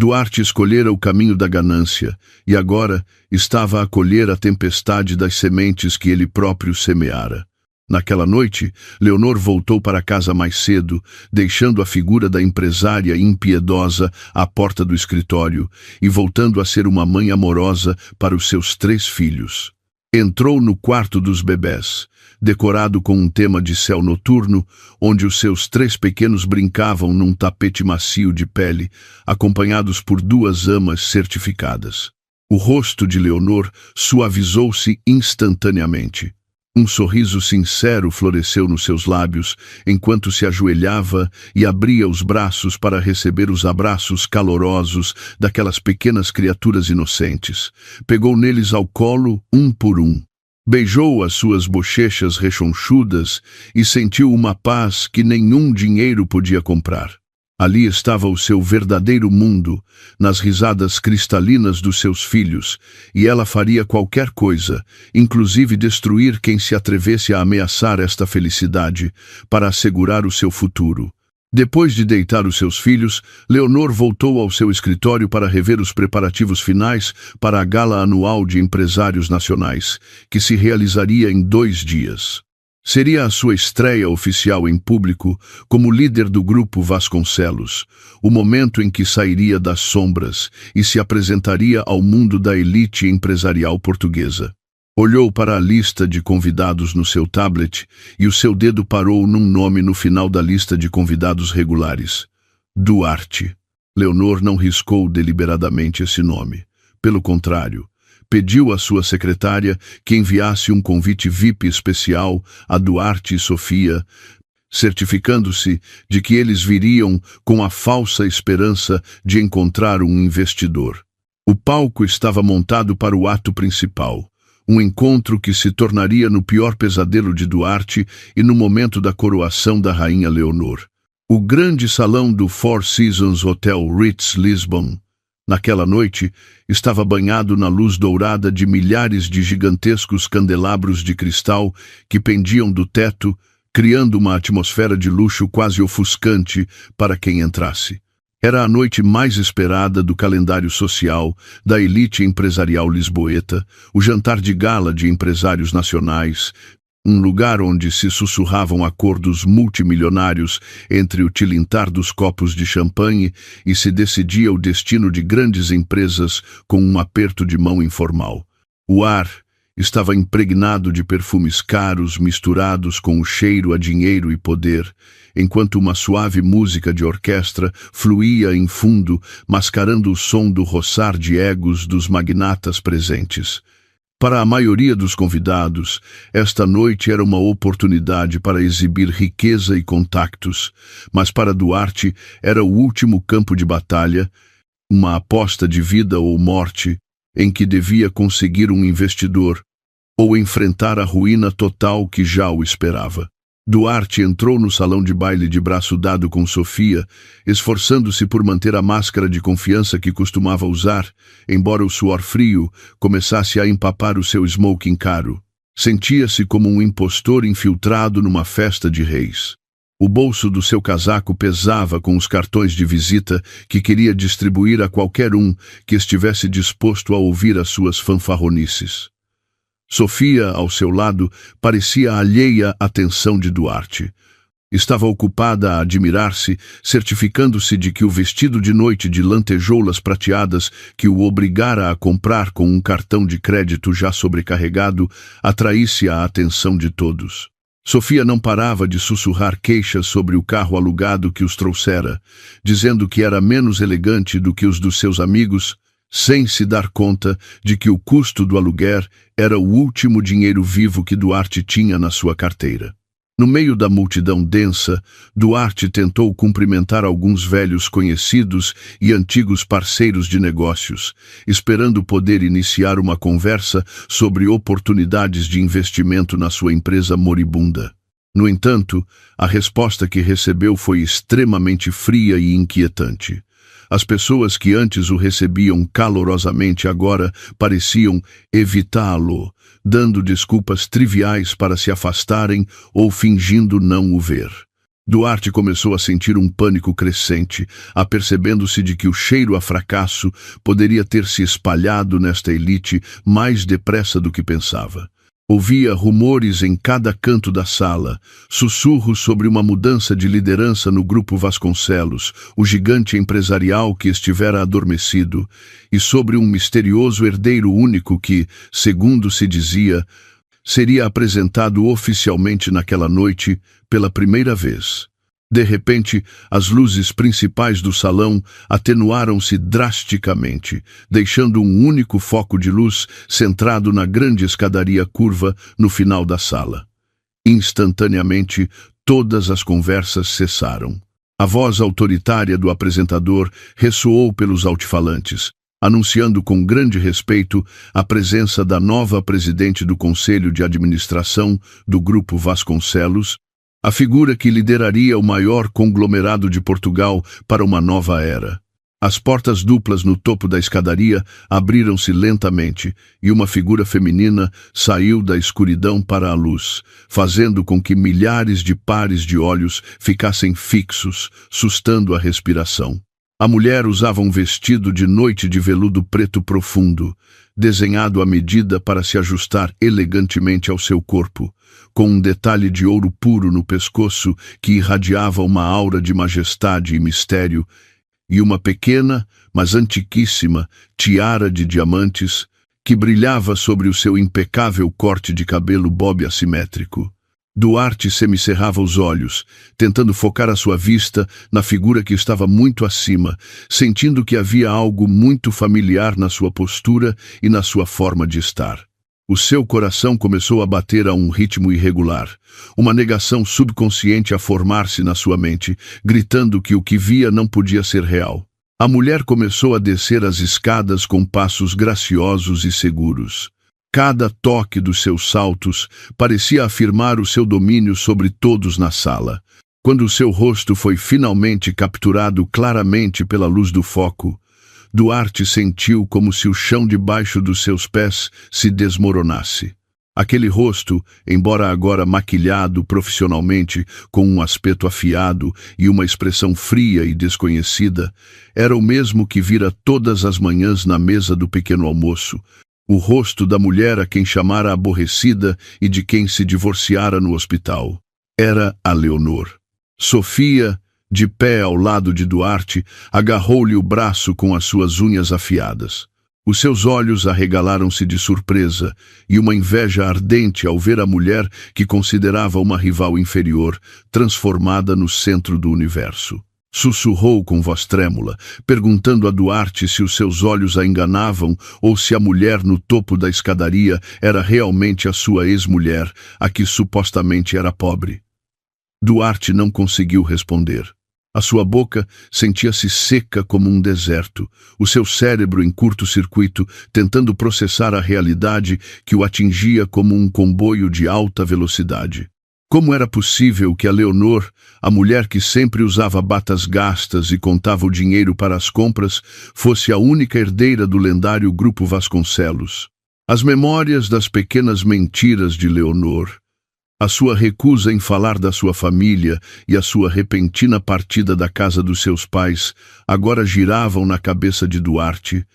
Duarte escolhera o caminho da ganância, e agora estava a colher a tempestade das sementes que ele próprio semeara. Naquela noite, Leonor voltou para casa mais cedo, deixando a figura da empresária impiedosa à porta do escritório e voltando a ser uma mãe amorosa para os seus 3 filhos. Entrou no quarto dos bebés, decorado com um tema de céu noturno, onde os seus 3 pequenos brincavam num tapete macio de pele, acompanhados por 2 amas certificadas. O rosto de Leonor suavizou-se instantaneamente. Um sorriso sincero floresceu nos seus lábios, enquanto se ajoelhava e abria os braços para receber os abraços calorosos daquelas pequenas criaturas inocentes. Pegou neles ao colo, um por um. Beijou as suas bochechas rechonchudas e sentiu uma paz que nenhum dinheiro podia comprar. Ali estava o seu verdadeiro mundo, nas risadas cristalinas dos seus filhos, e ela faria qualquer coisa, inclusive destruir quem se atrevesse a ameaçar esta felicidade, para assegurar o seu futuro. Depois de deitar os seus filhos, Leonor voltou ao seu escritório para rever os preparativos finais para a gala anual de empresários nacionais, que se realizaria em 2 dias. Seria a sua estreia oficial em público como líder do Grupo Vasconcelos, o momento em que sairia das sombras e se apresentaria ao mundo da elite empresarial portuguesa. Olhou para a lista de convidados no seu tablet e o seu dedo parou num nome no final da lista de convidados regulares: Duarte. Leonor não riscou deliberadamente esse nome. Pelo contrário, pediu à sua secretária que enviasse um convite VIP especial a Duarte e Sofia, certificando-se de que eles viriam com a falsa esperança de encontrar um investidor. O palco estava montado para o ato principal, um encontro que se tornaria no pior pesadelo de Duarte e no momento da coroação da rainha Leonor. O grande salão do Four Seasons Hotel Ritz Lisbon, naquela noite, estava banhado na luz dourada de milhares de gigantescos candelabros de cristal que pendiam do teto, criando uma atmosfera de luxo quase ofuscante para quem entrasse. Era a noite mais esperada do calendário social da elite empresarial lisboeta, o jantar de gala de empresários nacionais, um lugar onde se sussurravam acordos multimilionários entre o tilintar dos copos de champanhe e se decidia o destino de grandes empresas com um aperto de mão informal. O ar estava impregnado de perfumes caros misturados com o cheiro a dinheiro e poder, enquanto uma suave música de orquestra fluía em fundo, mascarando o som do roçar de egos dos magnatas presentes. Para a maioria dos convidados, esta noite era uma oportunidade para exibir riqueza e contactos, mas para Duarte era o último campo de batalha, uma aposta de vida ou morte, em que devia conseguir um investidor ou enfrentar a ruína total que já o esperava. Duarte entrou no salão de baile de braço dado com Sofia, esforçando-se por manter a máscara de confiança que costumava usar, embora o suor frio começasse a empapar o seu smoking caro. Sentia-se como um impostor infiltrado numa festa de reis. O bolso do seu casaco pesava com os cartões de visita que queria distribuir a qualquer um que estivesse disposto a ouvir as suas fanfarronices. Sofia, ao seu lado, parecia alheia à atenção de Duarte. Estava ocupada a admirar-se, certificando-se de que o vestido de noite de lantejoulas prateadas que o obrigara a comprar com um cartão de crédito já sobrecarregado atraísse a atenção de todos. Sofia não parava de sussurrar queixas sobre o carro alugado que os trouxera, dizendo que era menos elegante do que os dos seus amigos, sem se dar conta de que o custo do aluguer era o último dinheiro vivo que Duarte tinha na sua carteira. No meio da multidão densa, Duarte tentou cumprimentar alguns velhos conhecidos e antigos parceiros de negócios, esperando poder iniciar uma conversa sobre oportunidades de investimento na sua empresa moribunda. No entanto, a resposta que recebeu foi extremamente fria e inquietante. As pessoas que antes o recebiam calorosamente agora pareciam evitá-lo, dando desculpas triviais para se afastarem ou fingindo não o ver. Duarte começou a sentir um pânico crescente, apercebendo-se de que o cheiro a fracasso poderia ter se espalhado nesta elite mais depressa do que pensava. Ouvia rumores em cada canto da sala, sussurros sobre uma mudança de liderança no Grupo Vasconcelos, o gigante empresarial que estivera adormecido, e sobre um misterioso herdeiro único que, segundo se dizia, seria apresentado oficialmente naquela noite pela primeira vez. De repente, as luzes principais do salão atenuaram-se drasticamente, deixando um único foco de luz centrado na grande escadaria curva no final da sala. Instantaneamente, todas as conversas cessaram. A voz autoritária do apresentador ressoou pelos altifalantes, anunciando com grande respeito a presença da nova presidente do Conselho de Administração do Grupo Vasconcelos, a figura que lideraria o maior conglomerado de Portugal para uma nova era. As portas duplas no topo da escadaria abriram-se lentamente e uma figura feminina saiu da escuridão para a luz, fazendo com que milhares de pares de olhos ficassem fixos, sustando a respiração. A mulher usava um vestido de noite de veludo preto profundo, desenhado à medida para se ajustar elegantemente ao seu corpo, com um detalhe de ouro puro no pescoço que irradiava uma aura de majestade e mistério, e uma pequena, mas antiquíssima, tiara de diamantes que brilhava sobre o seu impecável corte de cabelo bob assimétrico. Duarte semicerrava os olhos, tentando focar a sua vista na figura que estava muito acima, sentindo que havia algo muito familiar na sua postura e na sua forma de estar. O seu coração começou a bater a um ritmo irregular, uma negação subconsciente a formar-se na sua mente, gritando que o que via não podia ser real. A mulher começou a descer as escadas com passos graciosos e seguros. Cada toque dos seus saltos parecia afirmar o seu domínio sobre todos na sala. Quando o seu rosto foi finalmente capturado claramente pela luz do foco, Duarte sentiu como se o chão debaixo dos seus pés se desmoronasse. Aquele rosto, embora agora maquilhado profissionalmente, com um aspecto afiado e uma expressão fria e desconhecida, era o mesmo que vira todas as manhãs na mesa do pequeno almoço, o rosto da mulher a quem chamara aborrecida e de quem se divorciara no hospital. Era a Leonor. Sofia, de pé ao lado de Duarte, agarrou-lhe o braço com as suas unhas afiadas. Os seus olhos arregalaram-se de surpresa e uma inveja ardente ao ver a mulher que considerava uma rival inferior, transformada no centro do universo. Sussurrou com voz trêmula, perguntando a Duarte se os seus olhos a enganavam ou se a mulher no topo da escadaria era realmente a sua ex-mulher, a que supostamente era pobre. Duarte não conseguiu responder. A sua boca sentia-se seca como um deserto, o seu cérebro em curto-circuito, tentando processar a realidade que o atingia como um comboio de alta velocidade. Como era possível que a Leonor, a mulher que sempre usava batas gastas e contava o dinheiro para as compras, fosse a única herdeira do lendário Grupo Vasconcelos? As memórias das pequenas mentiras de Leonor, a sua recusa em falar da sua família e a sua repentina partida da casa dos seus pais agora giravam na cabeça de Duarte,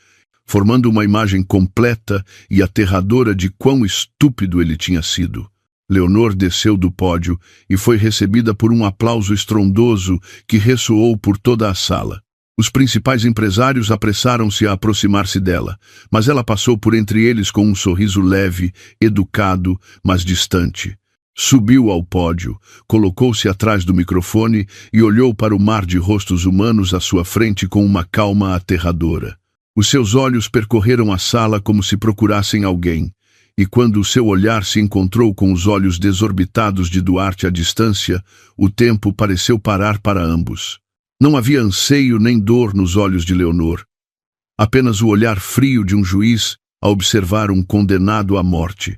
formando uma imagem completa e aterradora de quão estúpido ele tinha sido. Leonor desceu do pódio e foi recebida por um aplauso estrondoso que ressoou por toda a sala. Os principais empresários apressaram-se a aproximar-se dela, mas ela passou por entre eles com um sorriso leve, educado, mas distante. Subiu ao pódio, colocou-se atrás do microfone e olhou para o mar de rostos humanos à sua frente com uma calma aterradora. Os seus olhos percorreram a sala como se procurassem alguém, e quando o seu olhar se encontrou com os olhos desorbitados de Duarte à distância, o tempo pareceu parar para ambos. Não havia anseio nem dor nos olhos de Leonor, apenas o olhar frio de um juiz a observar um condenado à morte.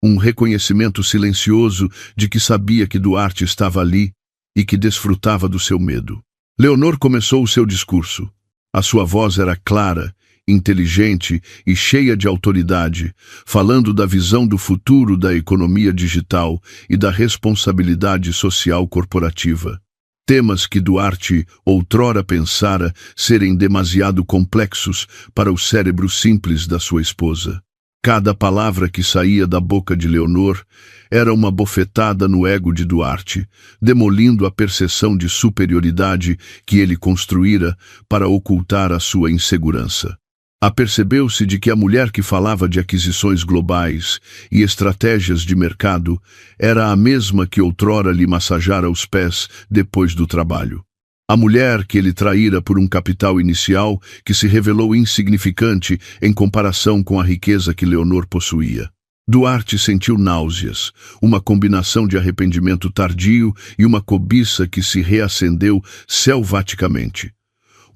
Um reconhecimento silencioso de que sabia que Duarte estava ali e que desfrutava do seu medo. Leonor começou o seu discurso. A sua voz era clara, inteligente e cheia de autoridade, falando da visão do futuro da economia digital e da responsabilidade social corporativa. Temas que Duarte outrora pensara serem demasiado complexos para o cérebro simples da sua esposa. Cada palavra que saía da boca de Leonor era uma bofetada no ego de Duarte, demolindo a percepção de superioridade que ele construíra para ocultar a sua insegurança. Apercebeu-se de que a mulher que falava de aquisições globais e estratégias de mercado era a mesma que outrora lhe massajara os pés depois do trabalho. A mulher que ele traíra por um capital inicial que se revelou insignificante em comparação com a riqueza que Leonor possuía. Duarte sentiu náuseas, uma combinação de arrependimento tardio e uma cobiça que se reacendeu selvaticamente.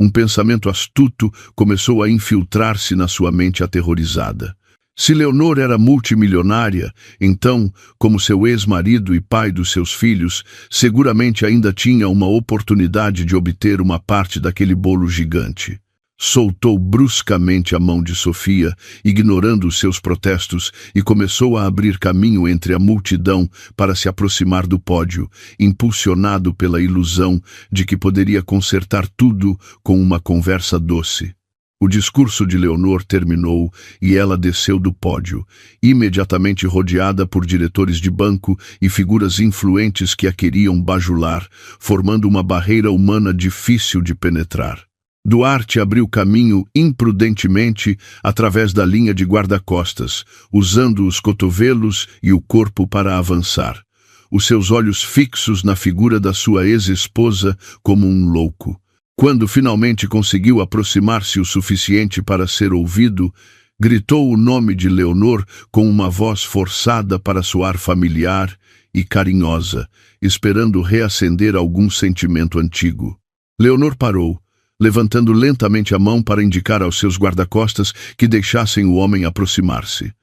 Um pensamento astuto começou a infiltrar-se na sua mente aterrorizada. Se Leonor era multimilionária, então, como seu ex-marido e pai dos seus filhos, seguramente ainda tinha uma oportunidade de obter uma parte daquele bolo gigante. Soltou bruscamente a mão de Sofia, ignorando os seus protestos, e começou a abrir caminho entre a multidão para se aproximar do pódio, impulsionado pela ilusão de que poderia consertar tudo com uma conversa doce. O discurso de Leonor terminou e ela desceu do pódio, imediatamente rodeada por diretores de banco e figuras influentes que a queriam bajular, formando uma barreira humana difícil de penetrar. Duarte abriu caminho imprudentemente através da linha de guarda-costas, usando os cotovelos e o corpo para avançar, os seus olhos fixos na figura da sua ex-esposa como um louco. Quando finalmente conseguiu aproximar-se o suficiente para ser ouvido, gritou o nome de Leonor com uma voz forçada para soar familiar e carinhosa, esperando reacender algum sentimento antigo. Leonor parou, levantando lentamente a mão para indicar aos seus guarda-costas que deixassem o homem aproximar-se.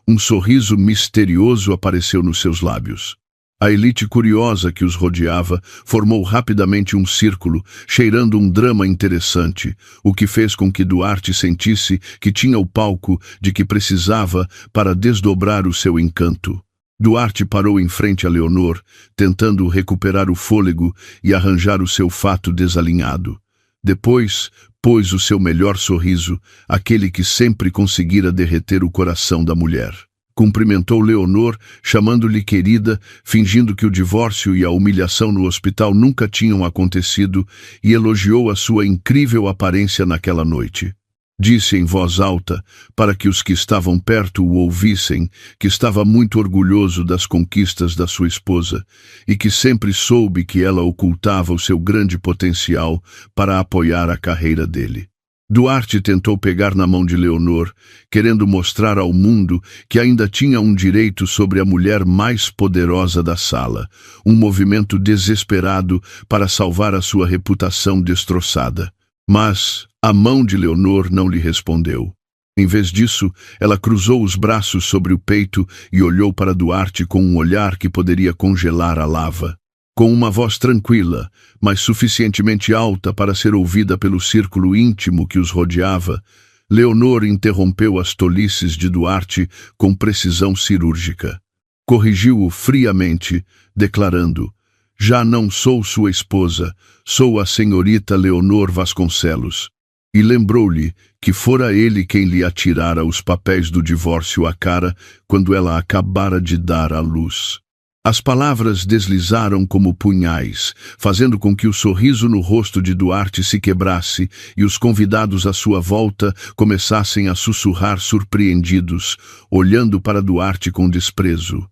Um sorriso misterioso apareceu nos seus lábios. A elite curiosa que os rodeava formou rapidamente um círculo, cheirando um drama interessante, o que fez com que Duarte sentisse que tinha o palco de que precisava para desdobrar o seu encanto. Duarte parou em frente a Leonor, tentando recuperar o fôlego e arranjar o seu fato desalinhado. Depois, pôs o seu melhor sorriso, aquele que sempre conseguira derreter o coração da mulher. Cumprimentou Leonor, chamando-lhe querida, fingindo que o divórcio e a humilhação no hospital nunca tinham acontecido, e elogiou a sua incrível aparência naquela noite. Disse em voz alta, para que os que estavam perto o ouvissem, que estava muito orgulhoso das conquistas da sua esposa e que sempre soube que ela ocultava o seu grande potencial para apoiar a carreira dele. Duarte tentou pegar na mão de Leonor, querendo mostrar ao mundo que ainda tinha um direito sobre a mulher mais poderosa da sala, um movimento desesperado para salvar a sua reputação destroçada. Mas a mão de Leonor não lhe respondeu. Em vez disso, ela cruzou os braços sobre o peito e olhou para Duarte com um olhar que poderia congelar a lava. Com uma voz tranquila, mas suficientemente alta para ser ouvida pelo círculo íntimo que os rodeava, Leonor interrompeu as tolices de Duarte com precisão cirúrgica. Corrigiu-o friamente, declarando: "Já não sou sua esposa, sou a senhorita Leonor Vasconcelos." E lembrou-lhe que fora ele quem lhe atirara os papéis do divórcio à cara quando ela acabara de dar à luz. As palavras deslizaram como punhais, fazendo com que o sorriso no rosto de Duarte se quebrasse e os convidados à sua volta começassem a sussurrar surpreendidos, olhando para Duarte com desprezo.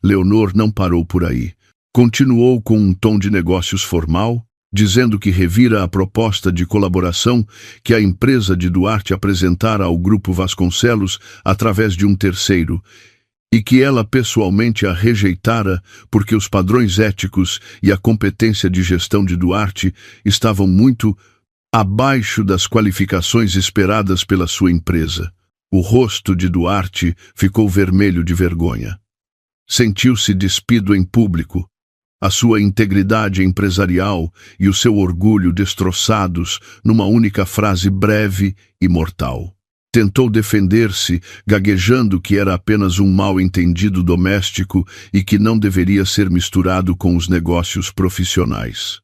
Leonor não parou por aí. Continuou com um tom de negócios formal, dizendo que revira a proposta de colaboração que a empresa de Duarte apresentara ao Grupo Vasconcelos através de um terceiro, e que ela pessoalmente a rejeitara porque os padrões éticos e a competência de gestão de Duarte estavam muito abaixo das qualificações esperadas pela sua empresa. O rosto de Duarte ficou vermelho de vergonha. Sentiu-se despido em público, a sua integridade empresarial e o seu orgulho destroçados numa única frase breve e mortal. Tentou defender-se, gaguejando que era apenas um mal-entendido doméstico e que não deveria ser misturado com os negócios profissionais.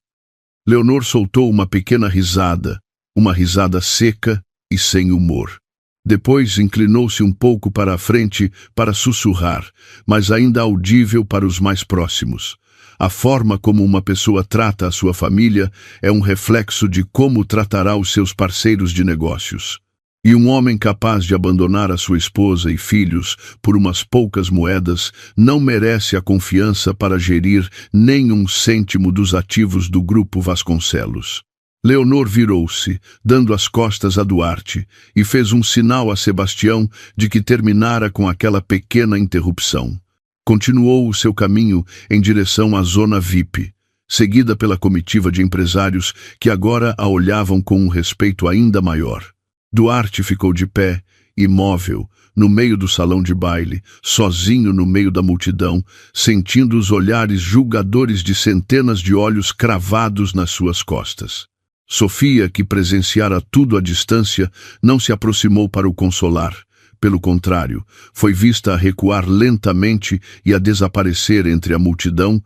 Leonor soltou uma pequena risada, uma risada seca e sem humor. Depois inclinou-se um pouco para a frente para sussurrar, mas ainda audível para os mais próximos. A forma como uma pessoa trata a sua família é um reflexo de como tratará os seus parceiros de negócios. E um homem capaz de abandonar a sua esposa e filhos por umas poucas moedas não merece a confiança para gerir nem um cêntimo dos ativos do Grupo Vasconcelos. Leonor virou-se, dando as costas a Duarte, e fez um sinal a Sebastião de que terminara com aquela pequena interrupção. Continuou o seu caminho em direção à zona VIP, seguida pela comitiva de empresários que agora a olhavam com um respeito ainda maior. Duarte ficou de pé, imóvel, no meio do salão de baile, sozinho no meio da multidão, sentindo os olhares julgadores de centenas de olhos cravados nas suas costas. Sofia, que presenciara tudo à distância, não se aproximou para o consolar. Pelo contrário, foi vista a recuar lentamente e a desaparecer entre a multidão,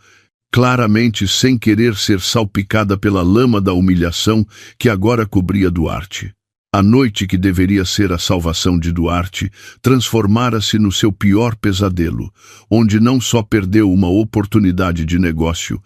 claramente sem querer ser salpicada pela lama da humilhação que agora cobria Duarte. A noite que deveria ser a salvação de Duarte transformara-se no seu pior pesadelo, onde não só perdeu uma oportunidade de negócio,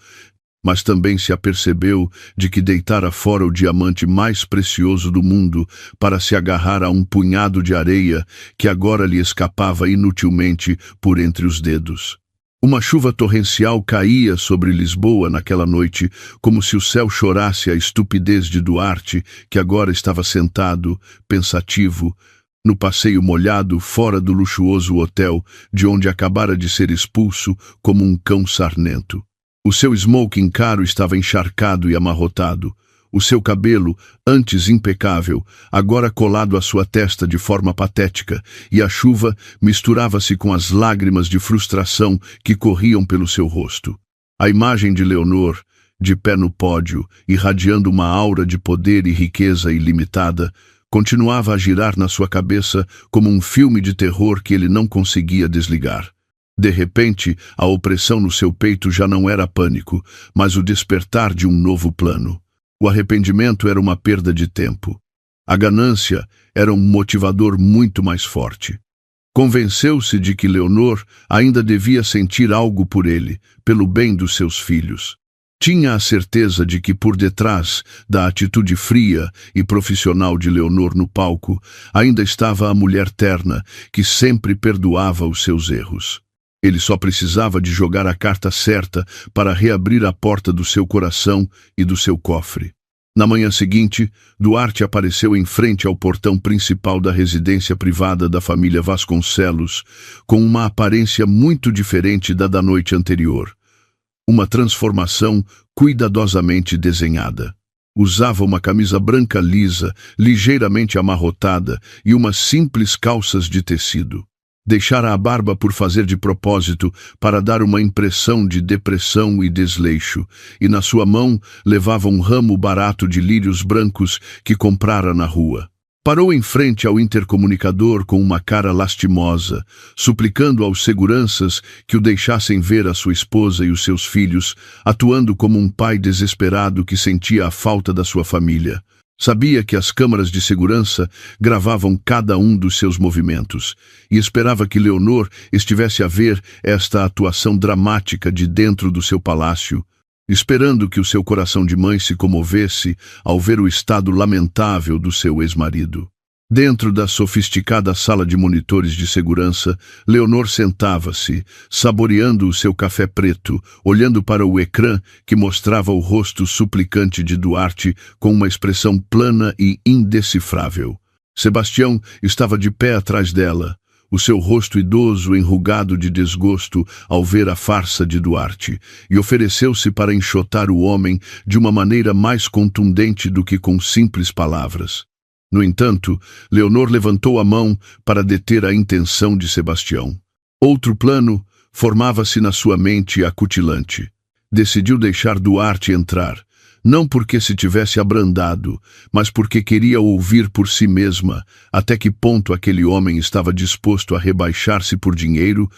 mas também se apercebeu de que deitara fora o diamante mais precioso do mundo para se agarrar a um punhado de areia que agora lhe escapava inutilmente por entre os dedos. Uma chuva torrencial caía sobre Lisboa naquela noite, como se o céu chorasse a estupidez de Duarte, que agora estava sentado, pensativo, no passeio molhado fora do luxuoso hotel, de onde acabara de ser expulso como um cão sarnento. O seu smoking caro estava encharcado e amarrotado. O seu cabelo, antes impecável, agora colado à sua testa de forma patética, e a chuva misturava-se com as lágrimas de frustração que corriam pelo seu rosto. A imagem de Leonor, de pé no pódio, irradiando uma aura de poder e riqueza ilimitada, continuava a girar na sua cabeça como um filme de terror que ele não conseguia desligar. De repente, a opressão no seu peito já não era pânico, mas o despertar de um novo plano. O arrependimento era uma perda de tempo. A ganância era um motivador muito mais forte. Convenceu-se de que Leonor ainda devia sentir algo por ele, pelo bem dos seus filhos. Tinha a certeza de que por detrás da atitude fria e profissional de Leonor no palco, ainda estava a mulher terna que sempre perdoava os seus erros. Ele só precisava de jogar a carta certa para reabrir a porta do seu coração e do seu cofre. Na manhã seguinte, Duarte apareceu em frente ao portão principal da residência privada da família Vasconcelos, com uma aparência muito diferente da noite anterior. Uma transformação cuidadosamente desenhada. Usava uma camisa branca lisa, ligeiramente amarrotada, e umas simples calças de tecido. Deixara a barba por fazer de propósito para dar uma impressão de depressão e desleixo, e na sua mão levava um ramo barato de lírios brancos que comprara na rua. Parou em frente ao intercomunicador com uma cara lastimosa, suplicando aos seguranças que o deixassem ver a sua esposa e os seus filhos, atuando como um pai desesperado que sentia a falta da sua família. Sabia que as câmaras de segurança gravavam cada um dos seus movimentos e esperava que Leonor estivesse a ver esta atuação dramática de dentro do seu palácio, esperando que o seu coração de mãe se comovesse ao ver o estado lamentável do seu ex-marido. Dentro da sofisticada sala de monitores de segurança, Leonor sentava-se, saboreando o seu café preto, olhando para o ecrã que mostrava o rosto suplicante de Duarte com uma expressão plana e indecifrável. Sebastião estava de pé atrás dela, o seu rosto idoso enrugado de desgosto ao ver a farsa de Duarte, e ofereceu-se para enxotar o homem de uma maneira mais contundente do que com simples palavras. No entanto, Leonor levantou a mão para deter a intenção de Sebastião. Outro plano formava-se na sua mente acutilante. Decidiu deixar Duarte entrar, não porque se tivesse abrandado, mas porque queria ouvir por si mesma até que ponto aquele homem estava disposto a rebaixar-se por dinheiro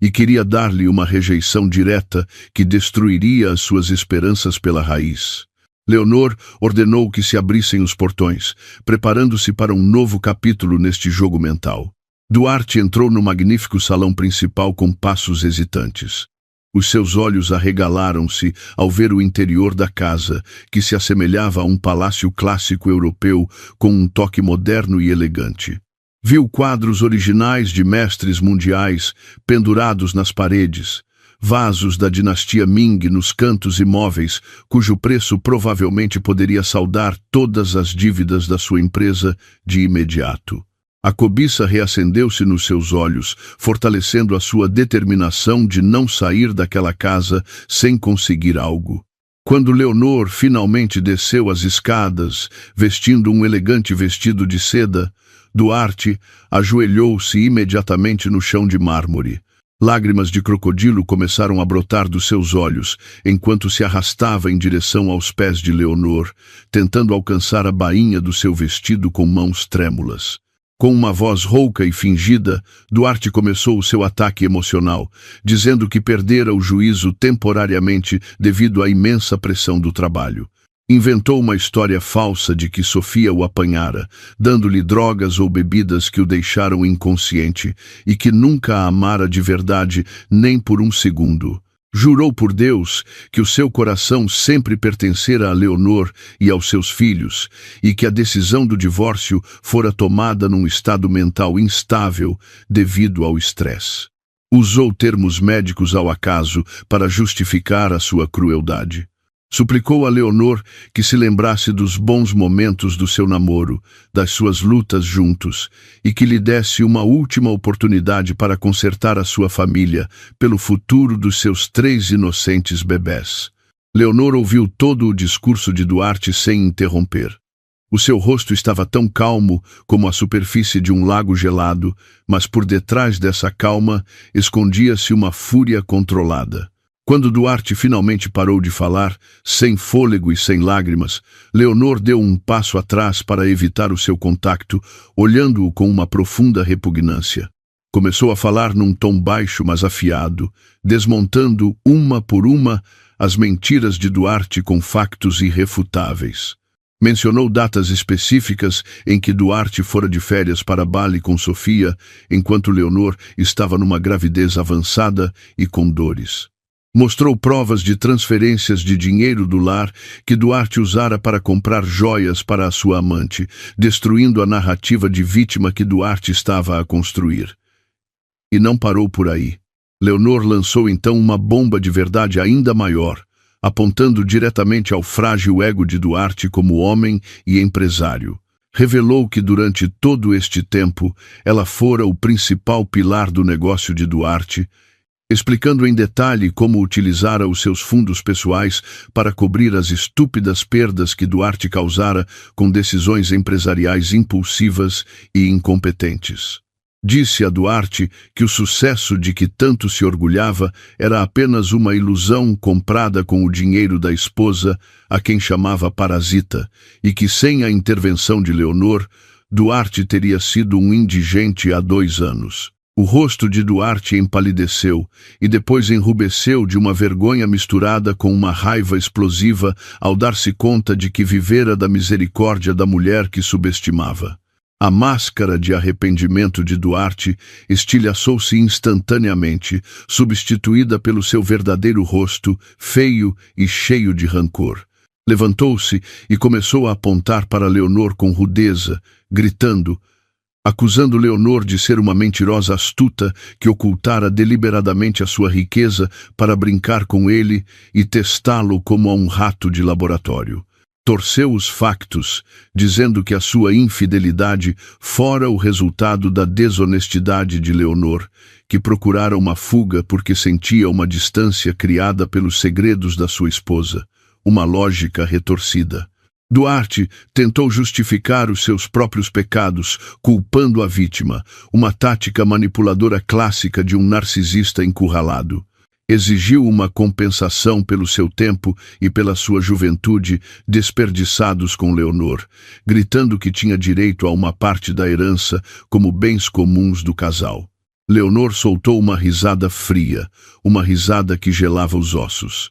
e queria dar-lhe uma rejeição direta que destruiria as suas esperanças pela raiz. Leonor ordenou que se abrissem os portões, preparando-se para um novo capítulo neste jogo mental. Duarte entrou no magnífico salão principal com passos hesitantes. Os seus olhos arregalaram-se ao ver o interior da casa, que se assemelhava a um palácio clássico europeu com um toque moderno e elegante. Viu quadros originais de mestres mundiais pendurados nas paredes, vasos da dinastia Ming nos cantos e móveis, cujo preço provavelmente poderia saldar todas as dívidas da sua empresa de imediato. A cobiça reacendeu-se nos seus olhos, fortalecendo a sua determinação de não sair daquela casa sem conseguir algo. Quando Leonor finalmente desceu as escadas, vestindo um elegante vestido de seda, Duarte ajoelhou-se imediatamente no chão de mármore. Lágrimas de crocodilo começaram a brotar dos seus olhos, enquanto se arrastava em direção aos pés de Leonor, tentando alcançar a bainha do seu vestido com mãos trêmulas. Com uma voz rouca e fingida, Duarte começou o seu ataque emocional, dizendo que perdera o juízo temporariamente devido à imensa pressão do trabalho. Inventou uma história falsa de que Sofia o apanhara, dando-lhe drogas ou bebidas que o deixaram inconsciente e que nunca a amara de verdade nem por um segundo. Jurou por Deus que o seu coração sempre pertencera a Leonor e aos seus filhos, e que a decisão do divórcio fora tomada num estado mental instável devido ao estresse. Usou termos médicos ao acaso para justificar a sua crueldade. Suplicou a Leonor que se lembrasse dos bons momentos do seu namoro, das suas lutas juntos, e que lhe desse uma última oportunidade para consertar a sua família pelo futuro dos seus 3 inocentes bebés. Leonor ouviu todo o discurso de Duarte sem interromper. O seu rosto estava tão calmo como a superfície de um lago gelado, mas por detrás dessa calma escondia-se uma fúria controlada. Quando Duarte finalmente parou de falar, sem fôlego e sem lágrimas, Leonor deu um passo atrás para evitar o seu contacto, olhando-o com uma profunda repugnância. Começou a falar num tom baixo, mas afiado, desmontando, uma por uma, as mentiras de Duarte com factos irrefutáveis. Mencionou datas específicas em que Duarte fora de férias para Bali com Sofia, enquanto Leonor estava numa gravidez avançada e com dores. Mostrou provas de transferências de dinheiro do lar que Duarte usara para comprar joias para a sua amante, destruindo a narrativa de vítima que Duarte estava a construir. E não parou por aí. Leonor lançou então uma bomba de verdade ainda maior, apontando diretamente ao frágil ego de Duarte como homem e empresário. Revelou que durante todo este tempo ela fora o principal pilar do negócio de Duarte, explicando em detalhe como utilizara os seus fundos pessoais para cobrir as estúpidas perdas que Duarte causara com decisões empresariais impulsivas e incompetentes. Disse a Duarte que o sucesso de que tanto se orgulhava era apenas uma ilusão comprada com o dinheiro da esposa, a quem chamava parasita, e que sem a intervenção de Leonor, Duarte teria sido um indigente há 2 anos. O rosto de Duarte empalideceu e depois enrubesceu de uma vergonha misturada com uma raiva explosiva ao dar-se conta de que vivera da misericórdia da mulher que subestimava. A máscara de arrependimento de Duarte estilhaçou-se instantaneamente, substituída pelo seu verdadeiro rosto, feio e cheio de rancor. Levantou-se e começou a apontar para Leonor com rudeza, gritando, acusando Leonor de ser uma mentirosa astuta que ocultara deliberadamente a sua riqueza para brincar com ele e testá-lo como a um rato de laboratório. Torceu os factos, dizendo que a sua infidelidade fora o resultado da desonestidade de Leonor, que procurara uma fuga porque sentia uma distância criada pelos segredos da sua esposa, uma lógica retorcida. Duarte tentou justificar os seus próprios pecados, culpando a vítima, uma tática manipuladora clássica de um narcisista encurralado. Exigiu uma compensação pelo seu tempo e pela sua juventude desperdiçados com Leonor, gritando que tinha direito a uma parte da herança como bens comuns do casal. Leonor soltou uma risada fria, uma risada que gelava os ossos.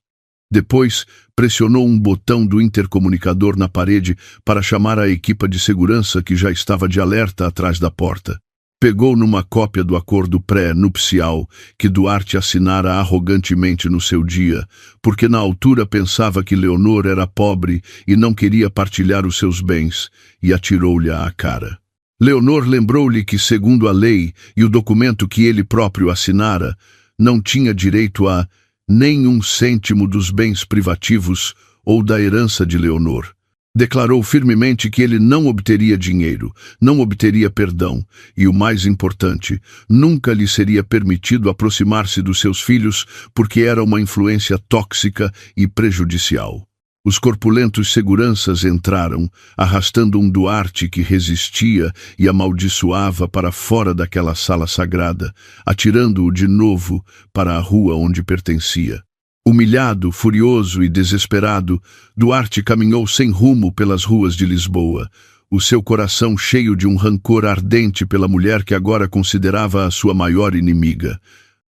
Depois, pressionou um botão do intercomunicador na parede para chamar a equipa de segurança que já estava de alerta atrás da porta. Pegou numa cópia do acordo pré-nupcial que Duarte assinara arrogantemente no seu dia, porque na altura pensava que Leonor era pobre e não queria partilhar os seus bens, e atirou-lhe à cara. Leonor lembrou-lhe que, segundo a lei e o documento que ele próprio assinara, não tinha direito a nem um cêntimo dos bens privativos ou da herança de Leonor. Declarou firmemente que ele não obteria dinheiro, não obteria perdão e, o mais importante, nunca lhe seria permitido aproximar-se dos seus filhos porque era uma influência tóxica e prejudicial. Os corpulentos seguranças entraram, arrastando um Duarte que resistia e amaldiçoava para fora daquela sala sagrada, atirando-o de novo para a rua onde pertencia. Humilhado, furioso e desesperado, Duarte caminhou sem rumo pelas ruas de Lisboa, o seu coração cheio de um rancor ardente pela mulher que agora considerava a sua maior inimiga.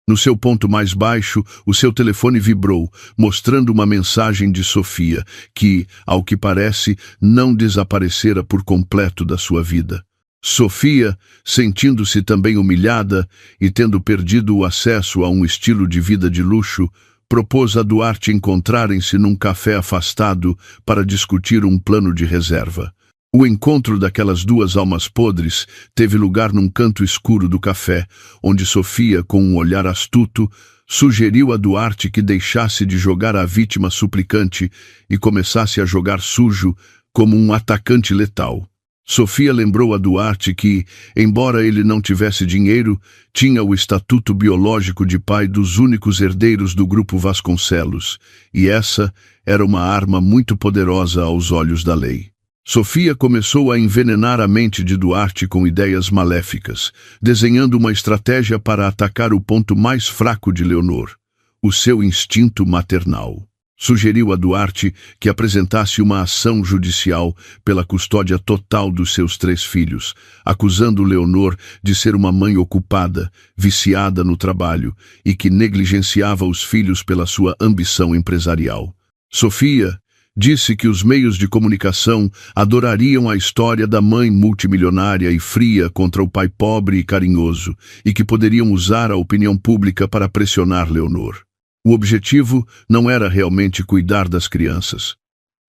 No seu ponto mais baixo, o seu telefone vibrou, mostrando uma mensagem de Sofia, que, ao que parece, não desaparecera por completo da sua vida. Sofia, sentindo-se também humilhada e tendo perdido o acesso a um estilo de vida de luxo, propôs a Duarte encontrarem-se num café afastado para discutir um plano de reserva. O encontro daquelas duas almas podres teve lugar num canto escuro do café, onde Sofia, com um olhar astuto, sugeriu a Duarte que deixasse de jogar a vítima suplicante e começasse a jogar sujo como um atacante letal. Sofia lembrou a Duarte que, embora ele não tivesse dinheiro, tinha o estatuto biológico de pai dos únicos herdeiros do grupo Vasconcelos, e essa era uma arma muito poderosa aos olhos da lei. Sofia começou a envenenar a mente de Duarte com ideias maléficas, desenhando uma estratégia para atacar o ponto mais fraco de Leonor, o seu instinto maternal. Sugeriu a Duarte que apresentasse uma ação judicial pela custódia total dos seus 3 filhos, acusando Leonor de ser uma mãe ocupada, viciada no trabalho e que negligenciava os filhos pela sua ambição empresarial. Sofia disse que os meios de comunicação adorariam a história da mãe multimilionária e fria contra o pai pobre e carinhoso e que poderiam usar a opinião pública para pressionar Leonor. O objetivo não era realmente cuidar das crianças.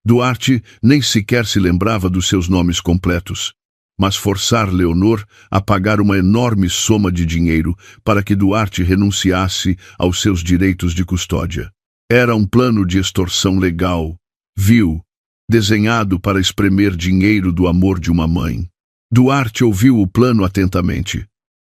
Duarte nem sequer se lembrava dos seus nomes completos, mas forçar Leonor a pagar uma enorme soma de dinheiro para que Duarte renunciasse aos seus direitos de custódia. Era um plano de extorsão legal, vil, desenhado para espremer dinheiro do amor de uma mãe. Duarte ouviu o plano atentamente.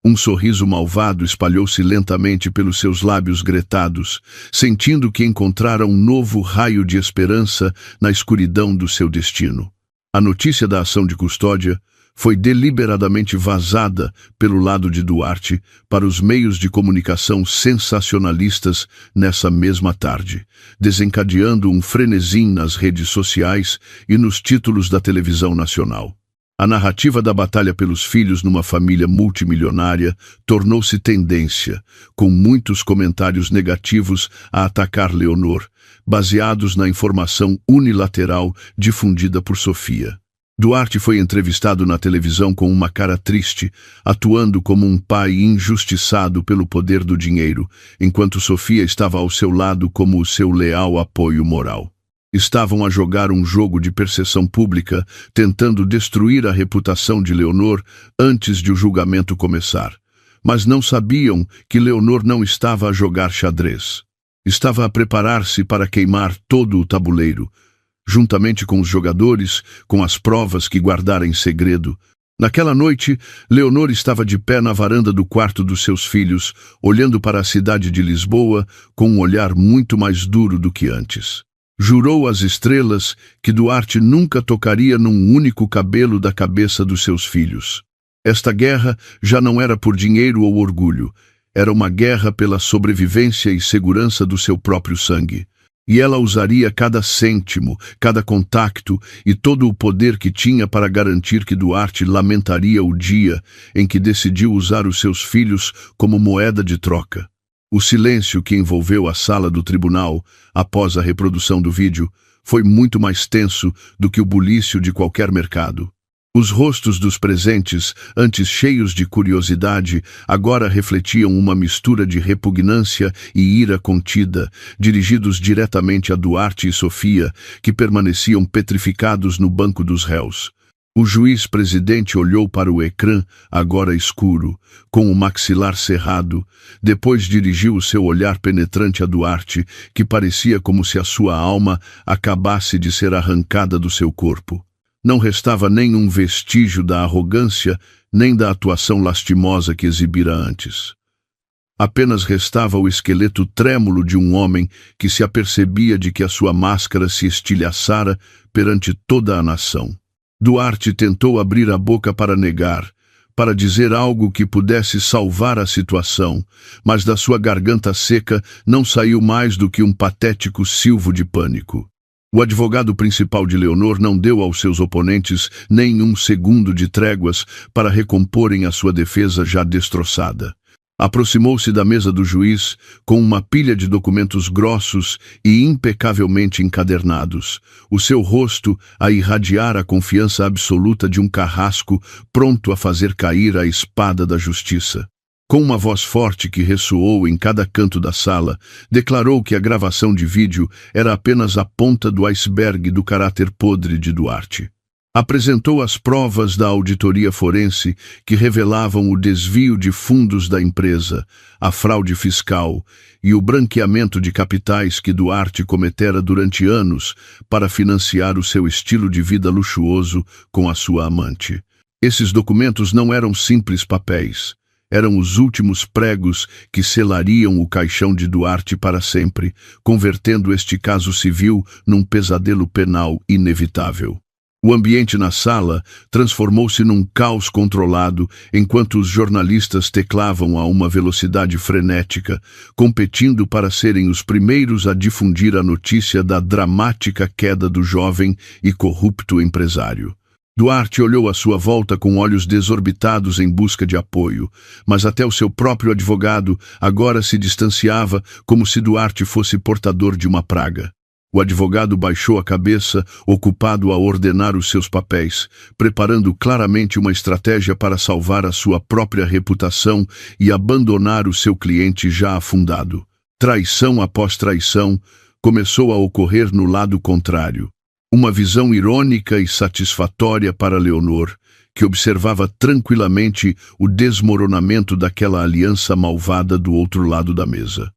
Um sorriso malvado espalhou-se lentamente pelos seus lábios gretados, sentindo que encontrara um novo raio de esperança na escuridão do seu destino. A notícia da ação de custódia foi deliberadamente vazada pelo lado de Duarte para os meios de comunicação sensacionalistas nessa mesma tarde, desencadeando um frenesim nas redes sociais e nos títulos da televisão nacional. A narrativa da batalha pelos filhos numa família multimilionária tornou-se tendência, com muitos comentários negativos a atacar Leonor, baseados na informação unilateral difundida por Sofia. Duarte foi entrevistado na televisão com uma cara triste, atuando como um pai injustiçado pelo poder do dinheiro, enquanto Sofia estava ao seu lado como o seu leal apoio moral. Estavam a jogar um jogo de perseguição pública, tentando destruir a reputação de Leonor antes de o julgamento começar. Mas não sabiam que Leonor não estava a jogar xadrez. Estava a preparar-se para queimar todo o tabuleiro, juntamente com os jogadores, com as provas que guardara em segredo. Naquela noite, Leonor estava de pé na varanda do quarto dos seus filhos, olhando para a cidade de Lisboa com um olhar muito mais duro do que antes. Jurou às estrelas que Duarte nunca tocaria num único cabelo da cabeça dos seus filhos. Esta guerra já não era por dinheiro ou orgulho, era uma guerra pela sobrevivência e segurança do seu próprio sangue. E ela usaria cada cêntimo, cada contacto e todo o poder que tinha para garantir que Duarte lamentaria o dia em que decidiu usar os seus filhos como moeda de troca. O silêncio que envolveu a sala do tribunal, após a reprodução do vídeo, foi muito mais tenso do que o bulício de qualquer mercado. Os rostos dos presentes, antes cheios de curiosidade, agora refletiam uma mistura de repugnância e ira contida, dirigidos diretamente a Duarte e Sofia, que permaneciam petrificados no banco dos réus. O juiz-presidente olhou para o ecrã, agora escuro, com o maxilar cerrado, depois dirigiu o seu olhar penetrante a Duarte, que parecia como se a sua alma acabasse de ser arrancada do seu corpo. Não restava nenhum vestígio da arrogância, nem da atuação lastimosa que exibira antes. Apenas restava o esqueleto trêmulo de um homem que se apercebia de que a sua máscara se estilhaçara perante toda a nação. Duarte tentou abrir a boca para negar, para dizer algo que pudesse salvar a situação, mas da sua garganta seca não saiu mais do que um patético silvo de pânico. O advogado principal de Leonor não deu aos seus oponentes nem um segundo de tréguas para recomporem a sua defesa já destroçada. Aproximou-se da mesa do juiz com uma pilha de documentos grossos e impecavelmente encadernados, o seu rosto a irradiar a confiança absoluta de um carrasco pronto a fazer cair a espada da justiça. Com uma voz forte que ressoou em cada canto da sala, declarou que a gravação de vídeo era apenas a ponta do iceberg do caráter podre de Duarte. Apresentou as provas da auditoria forense que revelavam o desvio de fundos da empresa, a fraude fiscal e o branqueamento de capitais que Duarte cometera durante anos para financiar o seu estilo de vida luxuoso com a sua amante. Esses documentos não eram simples papéis. Eram os últimos pregos que selariam o caixão de Duarte para sempre, convertendo este caso civil num pesadelo penal inevitável. O ambiente na sala transformou-se num caos controlado enquanto os jornalistas teclavam a uma velocidade frenética, competindo para serem os primeiros a difundir a notícia da dramática queda do jovem e corrupto empresário. Duarte olhou à sua volta com olhos desorbitados em busca de apoio, mas até o seu próprio advogado agora se distanciava como se Duarte fosse portador de uma praga. O advogado baixou a cabeça, ocupado a ordenar os seus papéis, preparando claramente uma estratégia para salvar a sua própria reputação e abandonar o seu cliente já afundado. Traição após traição começou a ocorrer no lado contrário. Uma visão irônica e satisfatória para Leonor, que observava tranquilamente o desmoronamento daquela aliança malvada do outro lado da mesa.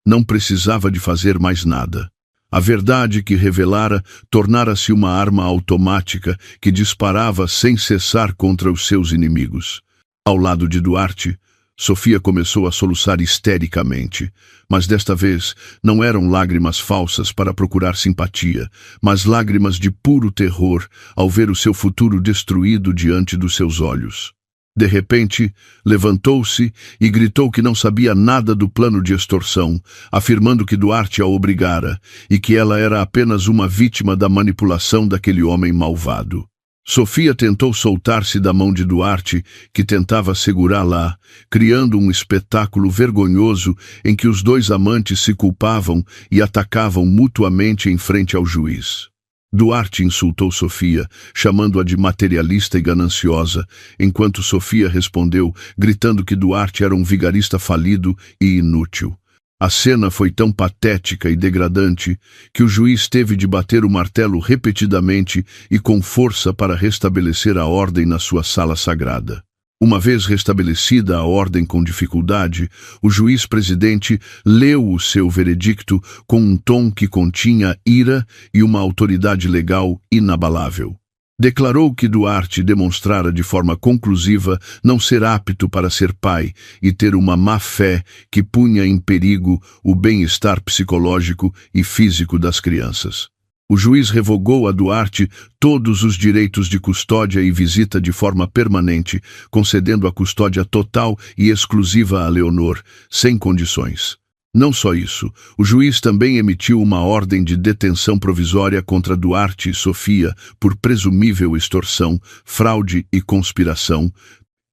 Não precisava de fazer mais nada. A verdade que revelara tornara-se uma arma automática que disparava sem cessar contra os seus inimigos. Ao lado de Duarte, Sofia começou a soluçar histericamente, mas desta vez não eram lágrimas falsas para procurar simpatia, mas lágrimas de puro terror ao ver o seu futuro destruído diante dos seus olhos. De repente, levantou-se e gritou que não sabia nada do plano de extorsão, afirmando que Duarte a obrigara e que ela era apenas uma vítima da manipulação daquele homem malvado. Sofia tentou soltar-se da mão de Duarte, que tentava segurá-la, criando um espetáculo vergonhoso em que os dois amantes se culpavam e atacavam mutuamente em frente ao juiz. Duarte insultou Sofia, chamando-a de materialista e gananciosa, enquanto Sofia respondeu, gritando que Duarte era um vigarista falido e inútil. A cena foi tão patética e degradante que o juiz teve de bater o martelo repetidamente e com força para restabelecer a ordem na sua sala sagrada. Uma vez restabelecida a ordem com dificuldade, o juiz-presidente leu o seu veredicto com um tom que continha ira e uma autoridade legal inabalável. Declarou que Duarte demonstrara de forma conclusiva não ser apto para ser pai e ter uma má-fé que punha em perigo o bem-estar psicológico e físico das crianças. O juiz revogou a Duarte todos os direitos de custódia e visita de forma permanente, concedendo a custódia total e exclusiva a Leonor, sem condições. Não só isso, o juiz também emitiu uma ordem de detenção provisória contra Duarte e Sofia por presumível extorsão, fraude e conspiração,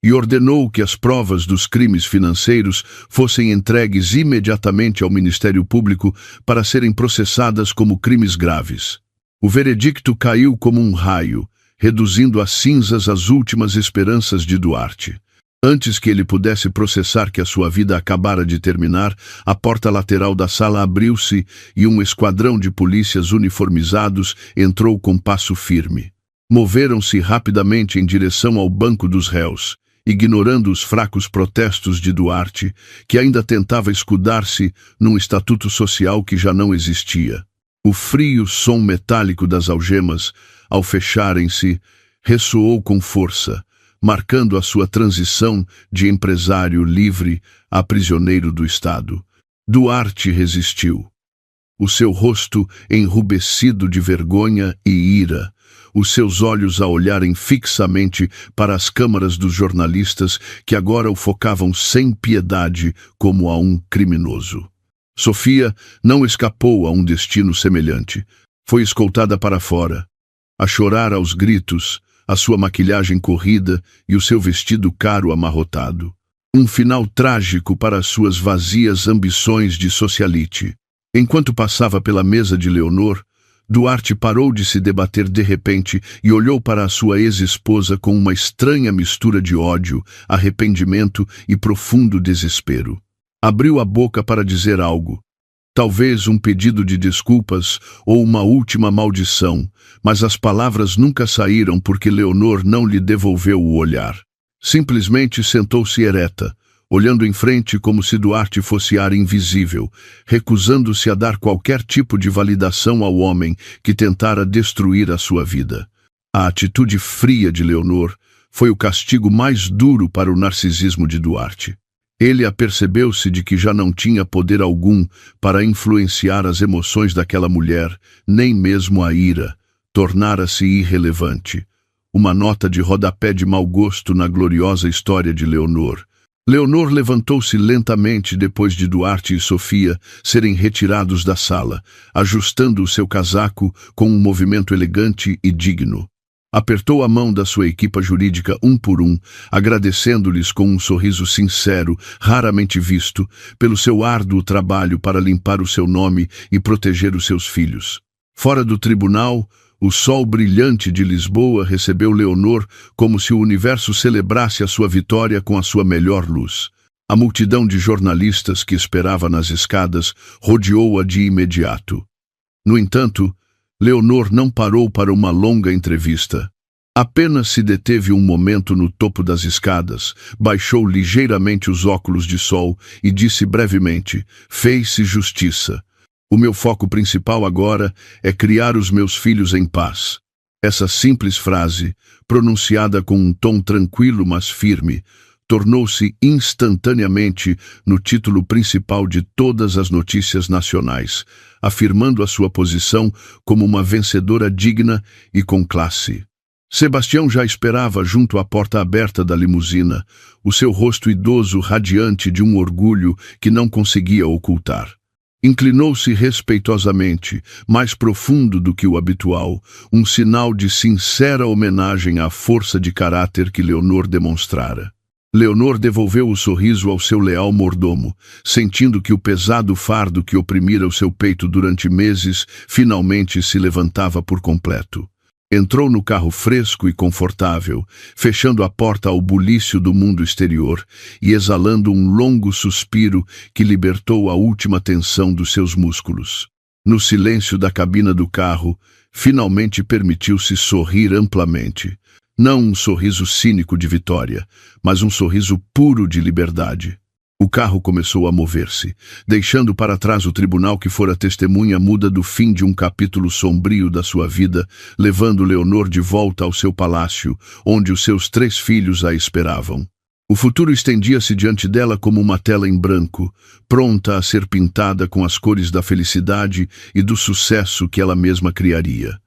e ordenou que as provas dos crimes financeiros fossem entregues imediatamente ao Ministério Público para serem processadas como crimes graves. O veredicto caiu como um raio, reduzindo a cinzas as últimas esperanças de Duarte. Antes que ele pudesse processar que a sua vida acabara de terminar, a porta lateral da sala abriu-se e um esquadrão de polícias uniformizados entrou com passo firme. Moveram-se rapidamente em direção ao banco dos réus, ignorando os fracos protestos de Duarte, que ainda tentava escudar-se num estatuto social que já não existia. O frio som metálico das algemas, ao fecharem-se, ressoou com força, marcando a sua transição de empresário livre a prisioneiro do Estado. Duarte resistiu. O seu rosto enrubescido de vergonha e ira, os seus olhos a olharem fixamente para as câmaras dos jornalistas que agora o focavam sem piedade como a um criminoso. Sofia não escapou a um destino semelhante. Foi escoltada para fora, a chorar aos gritos, a sua maquilhagem corrida e o seu vestido caro amarrotado. Um final trágico para as suas vazias ambições de socialite. Enquanto passava pela mesa de Leonor, Duarte parou de se debater de repente e olhou para a sua ex-esposa com uma estranha mistura de ódio, arrependimento e profundo desespero. Abriu a boca para dizer algo, talvez um pedido de desculpas ou uma última maldição, mas as palavras nunca saíram porque Leonor não lhe devolveu o olhar. Simplesmente sentou-se ereta, olhando em frente como se Duarte fosse ar invisível, recusando-se a dar qualquer tipo de validação ao homem que tentara destruir a sua vida. A atitude fria de Leonor foi o castigo mais duro para o narcisismo de Duarte. Ele apercebeu-se de que já não tinha poder algum para influenciar as emoções daquela mulher, nem mesmo a ira. Tornara-se irrelevante. Uma nota de rodapé de mau gosto na gloriosa história de Leonor. Leonor levantou-se lentamente depois de Duarte e Sofia serem retirados da sala, ajustando o seu casaco com um movimento elegante e digno. Apertou a mão da sua equipa jurídica um por um, agradecendo-lhes com um sorriso sincero, raramente visto, pelo seu árduo trabalho para limpar o seu nome e proteger os seus filhos. Fora do tribunal, o sol brilhante de Lisboa recebeu Leonor como se o universo celebrasse a sua vitória com a sua melhor luz. A multidão de jornalistas que esperava nas escadas rodeou-a de imediato. No entanto, Leonor não parou para uma longa entrevista. Apenas se deteve um momento no topo das escadas, baixou ligeiramente os óculos de sol e disse brevemente: "Fez-se justiça. O meu foco principal agora é criar os meus filhos em paz." Essa simples frase, pronunciada com um tom tranquilo mas firme, tornou-se instantaneamente no título principal de todas as notícias nacionais, afirmando a sua posição como uma vencedora digna e com classe. Sebastião já esperava junto à porta aberta da limusina, o seu rosto idoso radiante de um orgulho que não conseguia ocultar. Inclinou-se respeitosamente, mais profundo do que o habitual, um sinal de sincera homenagem à força de caráter que Leonor demonstrara. Leonor devolveu o sorriso ao seu leal mordomo, sentindo que o pesado fardo que oprimira o seu peito durante meses finalmente se levantava por completo. Entrou no carro fresco e confortável, fechando a porta ao bulício do mundo exterior e exalando um longo suspiro que libertou a última tensão dos seus músculos. No silêncio da cabina do carro, finalmente permitiu-se sorrir amplamente. Não um sorriso cínico de vitória, mas um sorriso puro de liberdade. O carro começou a mover-se, deixando para trás o tribunal que fora testemunha muda do fim de um capítulo sombrio da sua vida, levando Leonor de volta ao seu palácio, onde os seus 3 filhos a esperavam. O futuro estendia-se diante dela como uma tela em branco, pronta a ser pintada com as cores da felicidade e do sucesso que ela mesma criaria.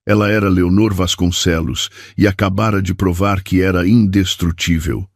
Ela era Leonor Vasconcelos e acabara de provar que era indestrutível.